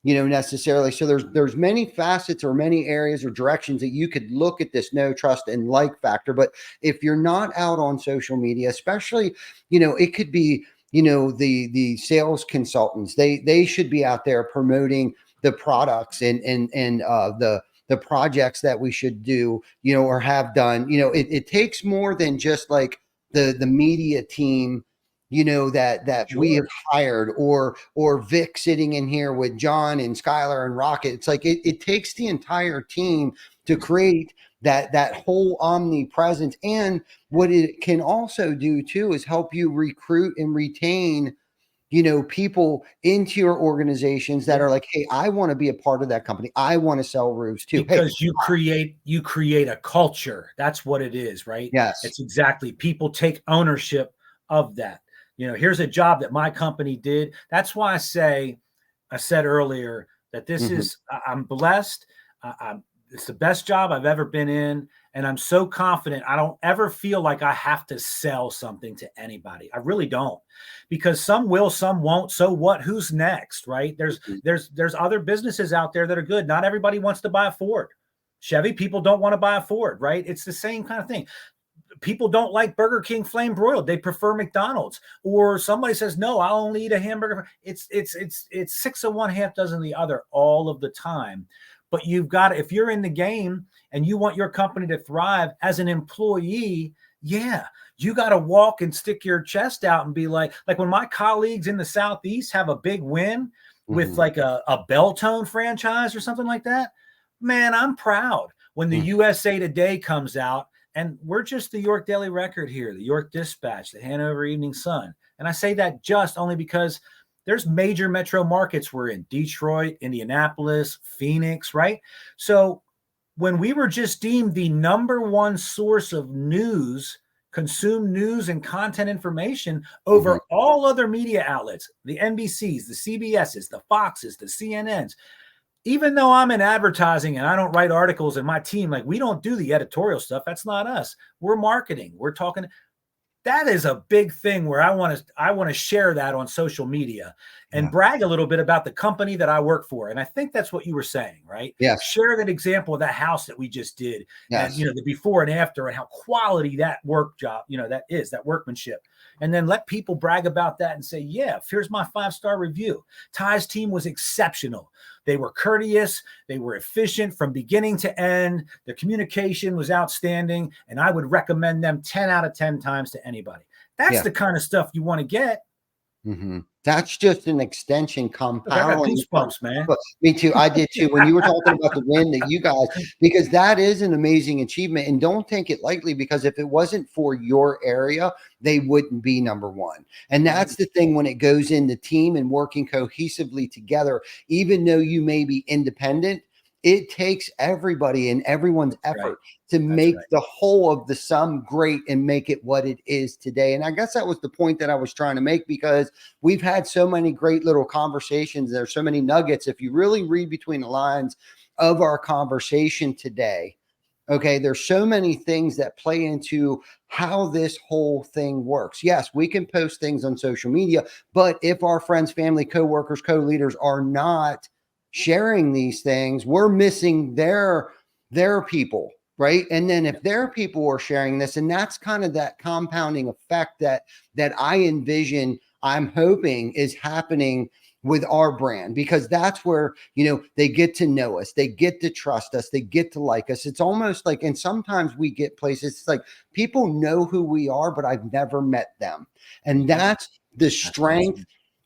Necessarily. So there's many facets or many areas or directions that you could look at this no trust and like factor. But if you're not out on social media, especially, it could be, the sales consultants, they should be out there promoting the products and the projects that we should do, or have done. It takes more than just like the media team, that we have Sure. hired, or Vic sitting in here with John and Skylar and Rocket. It's like it takes the entire team to create that whole omnipresence. And what it can also do too is help you recruit and retain, people into your organizations that Yeah. are like, hey, I want to be a part of that company. I want to sell roofs too. Hey, Because you create a culture. That's what it is, right? yes. It's exactly, people take ownership of that. Here's a job that my company did. That's why I said earlier that Mhm. I'm blessed. It's the best job I've ever been in. And I'm so confident. I don't ever feel like I have to sell something to anybody. I really don't, because some will, some won't. So what? Who's next? Right? There's other businesses out there that are good. Not everybody wants to buy a Ford. Chevy people don't want to buy a Ford, right? It's the same kind of thing. People don't like Burger King flame broiled. They prefer McDonald's. Or somebody says, no, I'll only eat a hamburger. It's six of one, half dozen of the other all of the time. But you've got, if you're in the game and you want your company to thrive as an employee, yeah, you got to walk and stick your chest out and be like when my colleagues in the Southeast have a big win with Mhm. like a Bell-Tone franchise or something like that, man, I'm proud. When the Mhm. USA Today comes out, and we're just the York Daily Record here, the York Dispatch, the Hanover Evening Sun. And I say that just only because there's major metro markets we're in: Detroit, Indianapolis, Phoenix, right? So when we were just deemed the number one source of news, consumed news and content information Mhm. over all other media outlets, the NBCs, the CBSs, the Foxes, the CNNs, even though I'm in advertising and I don't write articles, and my team, like, we don't do the editorial stuff. That's not us. We're marketing. We're talking. That is a big thing where I want to share that on social media and Yeah. brag a little bit about the company that I work for. And I think that's what you were saying, right? Yes. Share that example of that house that we just did, and Yes. the before and after, and how quality that work job, that workmanship. And then let people brag about that and say, yeah, here's my 5-star review. Ty's team was exceptional. They were courteous. They were efficient from beginning to end. Their communication was outstanding. And I would recommend them 10 out of 10 times to anybody. That's Yeah. the kind of stuff you want to get. That's just an extension Look, I got compiling from. goosebumps, man. But me too. I did too. When you were talking about the win that you guys, because that is an amazing achievement, and don't take it lightly, because if it wasn't for your area, they wouldn't be number one. And that's the thing when it goes in the team and working cohesively together, even though you may be independent. It takes everybody and everyone's That's right. effort to That's make right. the whole of the sum great and make it what it is today. And I guess that was the point that I was trying to make, because we've had so many great little conversations. There's so many nuggets. If you really read between the lines of our conversation today, okay, there's so many things that play into how this whole thing works. Yes, we can post things on social media, but if our friends, family, coworkers, co-leaders are not sharing these things, we're missing their people, right? And then if their people are sharing this, and that's kind of that compounding effect that I envision, I'm hoping is happening with our brand, because that's where, they get to know us, they get to trust us, they get to like us. It's almost like, and sometimes we get places, it's like people know who we are, but I've never met them. And that's the That's strength awesome.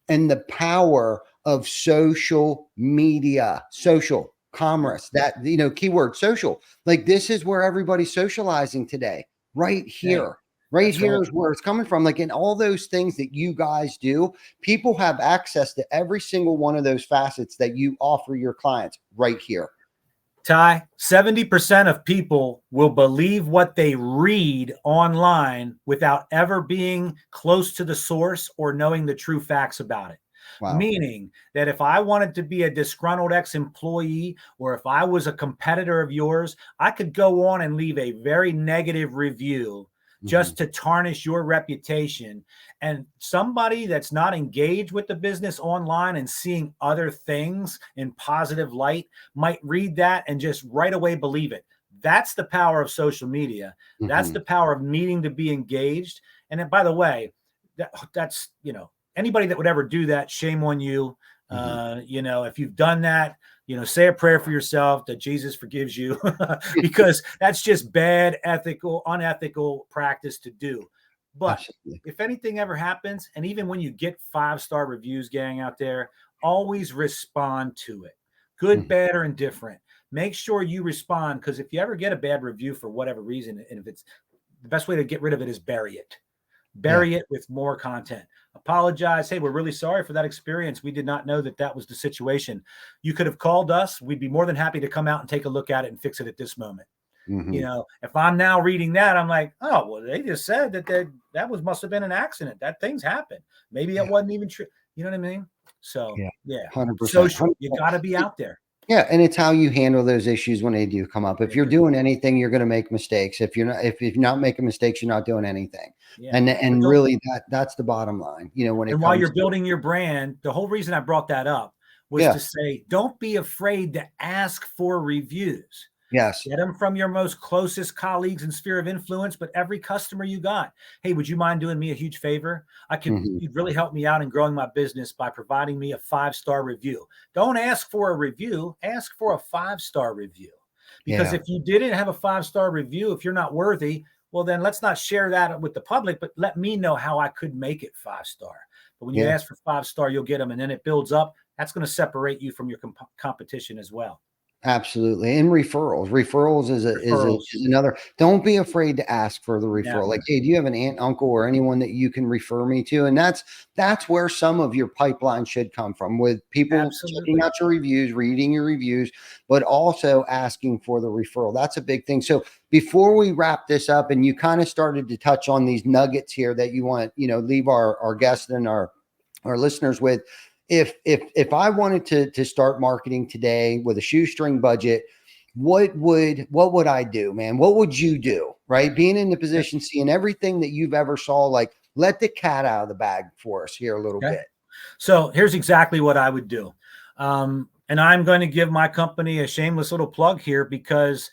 and the power of social media, social Yeah. commerce, that, keyword social. Like, this is where everybody's socializing today. right Same. here. Right That's here right. is where it's coming from. Like in all those things that you guys do, people have access to every single one of those facets that you offer your clients right here. Ty, 70% of people will believe what they read online without ever being close to the source or knowing the true facts about it. Wow. Meaning that if I wanted to be a disgruntled ex-employee, or if I was a competitor of yours, I could go on and leave a very negative review just to tarnish your reputation. And somebody that's not engaged with the business online and seeing other things in positive light might read that and just right away believe it. That's the power of social media. That's the power of needing to be engaged. And then, by the way, that's, anybody that would ever do that, shame on you. If you've done that, say a prayer for yourself that Jesus forgives you, because that's just bad, unethical practice to do. But Absolutely. if anything ever happens, and even when you get 5-star reviews, gang out there, always respond to it. Good, bad, or indifferent. Make sure you respond, because if you ever get a bad review for whatever reason, and if it's the best way to get rid of it is bury it. Bury it with more content. Apologize. Hey, we're really sorry for that experience. We did not know that that was the situation. You could have called us. We'd be more than happy to come out and take a look at it and fix it at this moment. If I'm now reading that, I'm like, oh, well, they just said that must have been an accident. That things happen. Maybe it wasn't even true. You know what I mean? So yeah, 100%. social. You got to be out there. Yeah, and it's how you handle those issues when they do come up. If you're doing anything, you're going to make mistakes. If you're not making mistakes, you're not doing anything. Yeah. And really that's the bottom line. When it and comes while you're building your brand, the whole reason I brought that up was to say, don't be afraid to ask for reviews. Yes. Get them from your most closest colleagues and sphere of influence, but every customer you got. Hey, would you mind doing me a huge favor? You'd really help me out in growing my business by providing me a 5-star review. Don't ask for a review, ask for a 5-star review. Because if you didn't have a 5-star review, if you're not worthy, well, then let's not share that with the public, but let me know how I could make it 5-star. But when you ask for 5-star, you'll get them, and then it builds up. That's going to separate you from your competition as well. Absolutely. And referrals is another. Don't be afraid to ask for the referral. Like, hey, do you have an aunt, uncle, or anyone that you can refer me to? And that's where some of your pipeline should come from, with people checking out your reviews, reading your reviews, but also asking for the referral. That's a big thing. So before we wrap this up, and you kind of started to touch on these nuggets here that you want to, leave our guests and our listeners with. If I wanted to start marketing today with a shoestring budget, what would I do, man? What would you do? Right? Being in the position, seeing everything that you've ever saw, like, let the cat out of the bag for us here a little bit. So here's exactly what I would do. And I'm going to give my company a shameless little plug here, because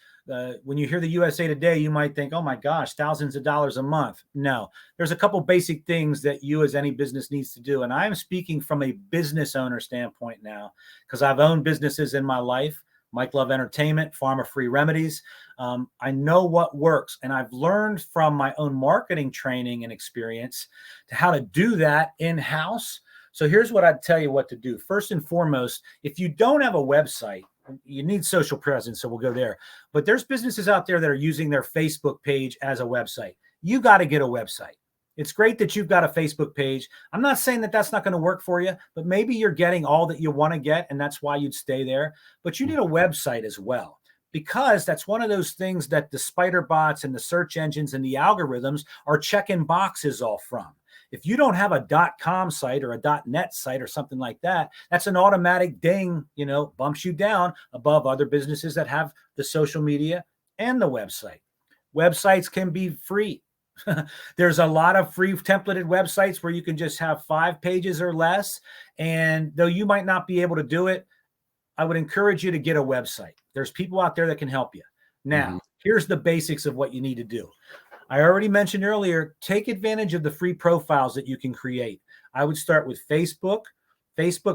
when you hear the USA Today, you might think, oh my gosh, thousands of dollars a month. No, there's a couple basic things that you as any business needs to do. And I'm speaking from a business owner standpoint now, because I've owned businesses in my life. Mike Love Entertainment, Pharma Free Remedies. I know what works, and I've learned from my own marketing training and experience to how to do that in-house. So here's what I'd tell you what to do. First and foremost, if you don't have a website, you need social presence, so we'll go there. But there's businesses out there that are using their Facebook page as a website. You got to get a website. It's great that you've got a Facebook page. I'm not saying that that's not going to work for you, but maybe you're getting all that you want to get, and that's why you'd stay there. But you need a website as well, because that's one of those things that the spider bots and the search engines and the algorithms are checking boxes all from. If you don't have a .com site or a .net site or something like that, that's an automatic ding, bumps you down above other businesses that have the social media and the website. Websites can be free. There's a lot of free templated websites where you can just have 5 pages or less. And though you might not be able to do it, I would encourage you to get a website. There's people out there that can help you. Now, here's the basics of what you need to do. I already mentioned earlier, take advantage of the free profiles that you can create. I would start with Facebook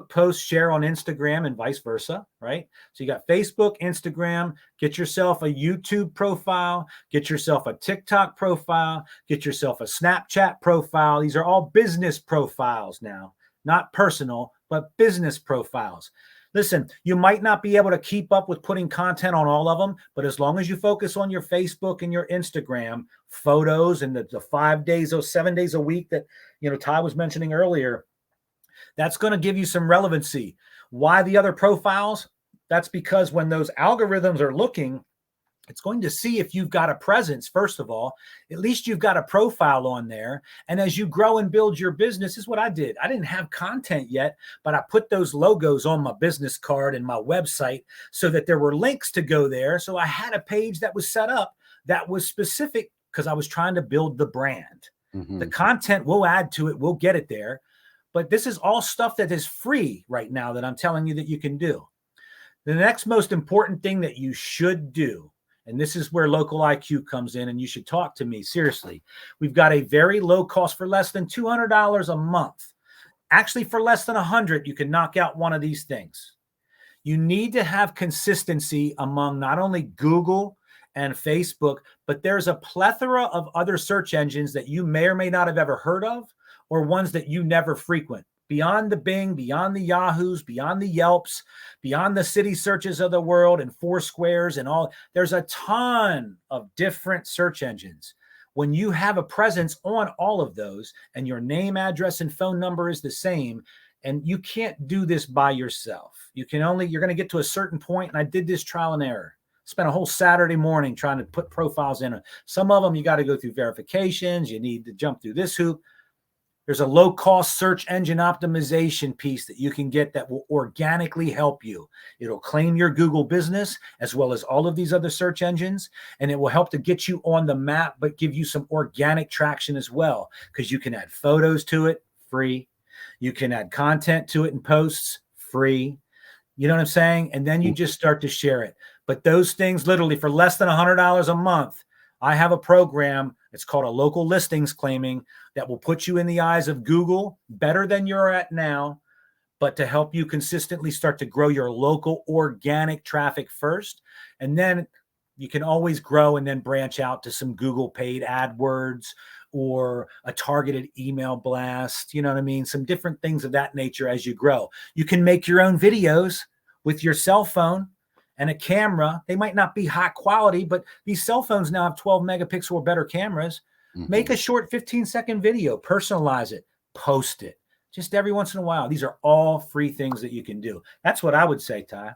posts, share on Instagram, and vice versa, right? So you got Facebook, Instagram, get yourself a YouTube profile, get yourself a TikTok profile, get yourself a Snapchat profile. These are all business profiles now, not personal, but business profiles. Listen, you might not be able to keep up with putting content on all of them, but as long as you focus on your Facebook and your Instagram photos and the 5 days or 7 days a week that, Ty was mentioning earlier, that's going to give you some relevancy. Why the other profiles? That's because when those algorithms are looking, it's going to see if you've got a presence, first of all. At least you've got a profile on there. And as you grow and build your business, this is what I did. I didn't have content yet, but I put those logos on my business card and my website so that there were links to go there. So I had a page that was set up that was specific because I was trying to build the brand. Mm-hmm. The content, we'll add to it. We'll get it there. But this is all stuff that is free right now that I'm telling you that you can do. The next most important thing that you should do, and this is where local IQ comes in, and you should talk to me seriously. We've got a very low cost for less than $200 a month. Actually, for less than $100, you can knock out one of these things. You need to have consistency among not only Google and Facebook, but there's a plethora of other search engines that you may or may not have ever heard of, or ones that you never frequent. Beyond the Bing, beyond the Yahoos, beyond the Yelps, beyond the city searches of the world and Foursquares and all, there's a ton of different search engines. When you have a presence on all of those and your name, address, and phone number is the same, and you can't do this by yourself. You're going to get to a certain point, and I did this trial and error. Spent a whole Saturday morning trying to put profiles in. Some of them you got to go through verifications. You need to jump through this hoop. There's a low-cost search engine optimization piece that you can get that will organically help you. It'll claim your Google business as well as all of these other search engines, and it will help to get you on the map, but give you some organic traction as well, because you can add photos to it, free. You can add content to it and posts, free. You know what I'm saying? And then you just start to share it. But those things, literally for less than $100 a month, I have a program. It's called a local listings claiming that will put you in the eyes of Google better than you're at now, but to help you consistently start to grow your local organic traffic first. And then you can always grow and then branch out to some Google paid AdWords or a targeted email blast. You know what I mean? Some different things of that nature as you grow. You can make your own videos with your cell phone and a camera. They might not be high quality, but these cell phones now have 12 megapixel or better cameras. Mm-hmm. Make a short 15-second video, personalize it, post it just every once in a while. These are all free things that you can do. That's what I would say, Ty.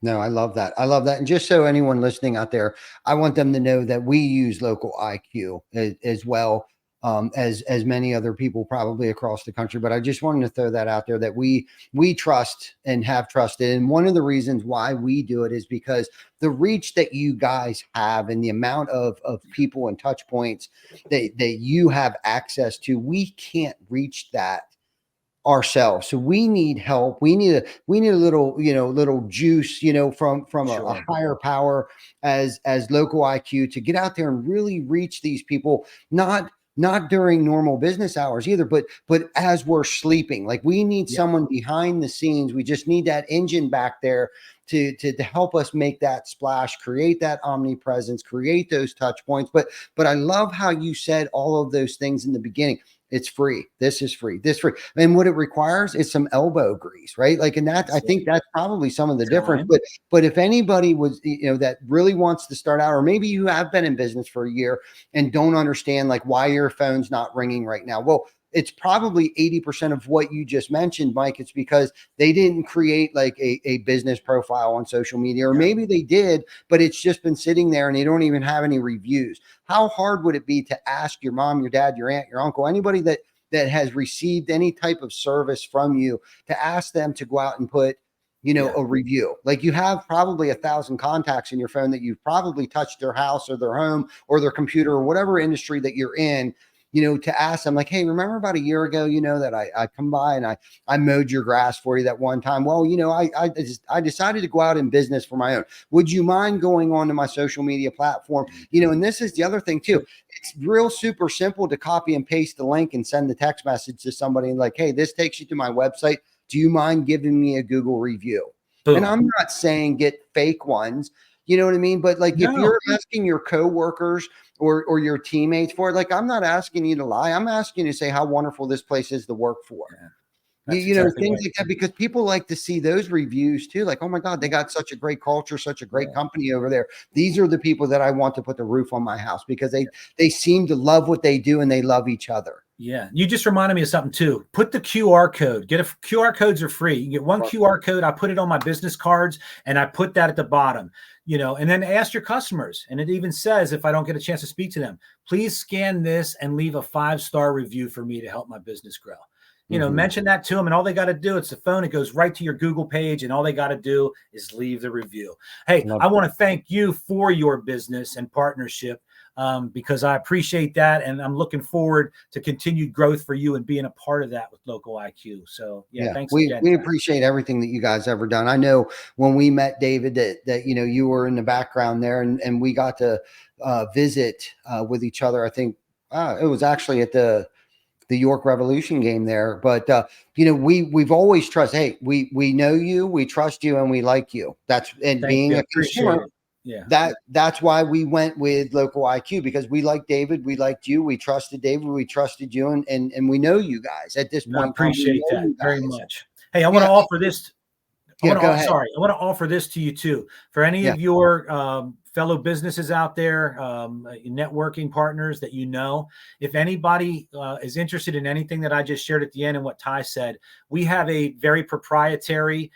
No, I love that. I love that. And just so anyone listening out there, I want them to know that we use local IQ as well. As many other people probably across the country, but I just wanted to throw that out there that we trust and have trusted. And one of the reasons why we do it is because the reach that you guys have and the amount of people and touch points that you have access to, we can't reach that ourselves. So we need help. We need a little juice, from sure. a higher power as local IQ to get out there and really reach these people, not during normal business hours either, but as we're sleeping. Like we need someone behind the scenes. We just need that engine back there to help us make that splash, create that omnipresence, create those touch points. But I love how you said all of those things in the beginning. It's free. This is free. This free. And what it requires is some elbow grease, right? Like, and that, I think that's probably some of the difference. But if anybody was, that really wants to start out, or maybe you have been in business for a year and don't understand like why your phone's not ringing right now. Well, it's probably 80% of what you just mentioned, Mike. It's because they didn't create like a business profile on social media, or maybe they did, but it's just been sitting there and they don't even have any reviews. How hard would it be to ask your mom, your dad, your aunt, your uncle, anybody that has received any type of service from you, to ask them to go out and put, a review? Like you have probably 1,000 contacts in your phone that you've probably touched their house or their home or their computer or whatever industry that you're in. To ask them like, hey, remember about a year ago, that I come by and I mowed your grass for you that one time. Well, I decided to go out in business for my own. Would you mind going on to my social media platform? And this is the other thing too. It's real super simple to copy and paste the link and send the text message to somebody and like, hey, this takes you to my website. Do you mind giving me a Google review? Boom. And I'm not saying get fake ones. You know what I mean? But like, if you're asking your coworkers or your teammates for it, like, I'm not asking you to lie. I'm asking you to say how wonderful this place is to work for. That's You know, exactly things right. like that, because people like to see those reviews too. Like, oh my God, they got such a great culture, such a great company over there. These are the people that I want to put the roof on my house, because they seem to love what they do and they love each other. Yeah, you just reminded me of something too. Put the QR code. QR codes are free. You get one QR code. I put it on my business cards, and I put that at the bottom. And then ask your customers. And it even says, if I don't get a chance to speak to them, please scan this and leave a 5-star review for me to help my business grow. Mention that to them, and all they got to do, it's the phone. It goes right to your Google page, and all they got to do is leave the review. Hey, I want to thank you for your business and partnership, because I appreciate that, and I'm looking forward to continued growth for you and being a part of that with Local IQ. So thanks we again. appreciate everything that you guys ever done. I know when we met David that you were in the background there, and we got to visit with each other. I think it was actually at the York Revolution game there. But we've always trust. Hey, we know you, we trust you, and we like you. And Thank being you. a Appreciate consumer, it. Yeah. That's why we went with Local IQ, because we liked David, we liked you, we trusted David, we trusted you, and we know you guys at this And I point in time. We appreciate know that you very guys. much. Hey, I want to offer this. Go ahead. I want to offer this to you too. For any of your fellow businesses out there, networking partners that if anybody is interested in anything that I just shared at the end and what Ty said, we have a very proprietary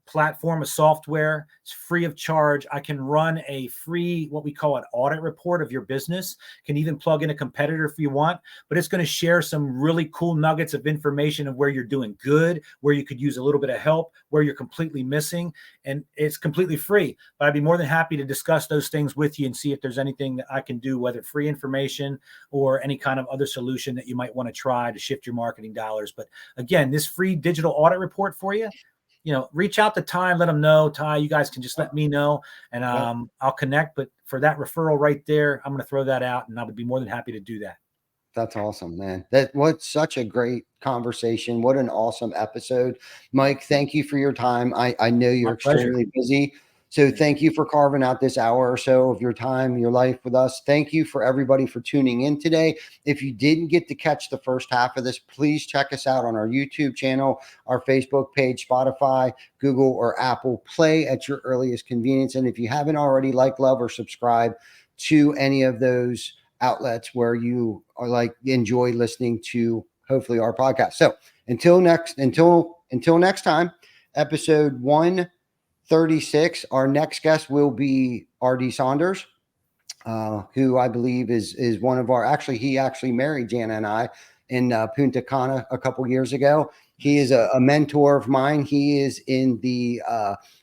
platform of software. It's free of charge. I can run a free, what we call an audit report of your business. Can even plug in a competitor if you want, but it's going to share some really cool nuggets of information of where you're doing good, where you could use a little bit of help, where you're completely missing, and it's completely free. But I'd be more than happy to discuss those things with you and see if there's anything that I can do, whether free information or any kind of other solution that you might want to try to shift your marketing dollars. But again, this free digital audit report for you, reach out to Ty and let them know. Ty, you guys can just let me know, and I'll connect. But for that referral right there, I'm going to throw that out, and I would be more than happy to do that. That's awesome, man. That was such a great conversation. What an awesome episode. Mike, thank you for your time. I know you're extremely busy. So thank you for carving out this hour or so of your time, your life with us. Thank you for everybody for tuning in today. If you didn't get to catch the first half of this, please check us out on our YouTube channel, our Facebook page, Spotify, Google, or Apple Play at your earliest convenience. And if you haven't already, like, love, or subscribe to any of those outlets where you are enjoy listening to hopefully our podcast. So until next time, episode 136, our next guest will be RD Saunders, who I believe is one of our, he actually married Jana and I in Punta Cana a couple years ago. He is a mentor of mine. He is in the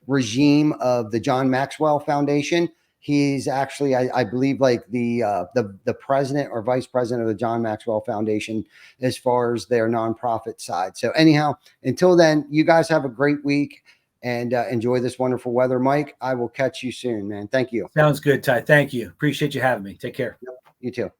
regime of the John Maxwell Foundation. He's actually, I believe, the president or vice president of the John Maxwell Foundation as far as their nonprofit side. So anyhow, until then, you guys have a great week and enjoy this wonderful weather. Mike, I will catch you soon, man. Thank you. Sounds good, Ty. Thank you. Appreciate you having me. Take care. You too.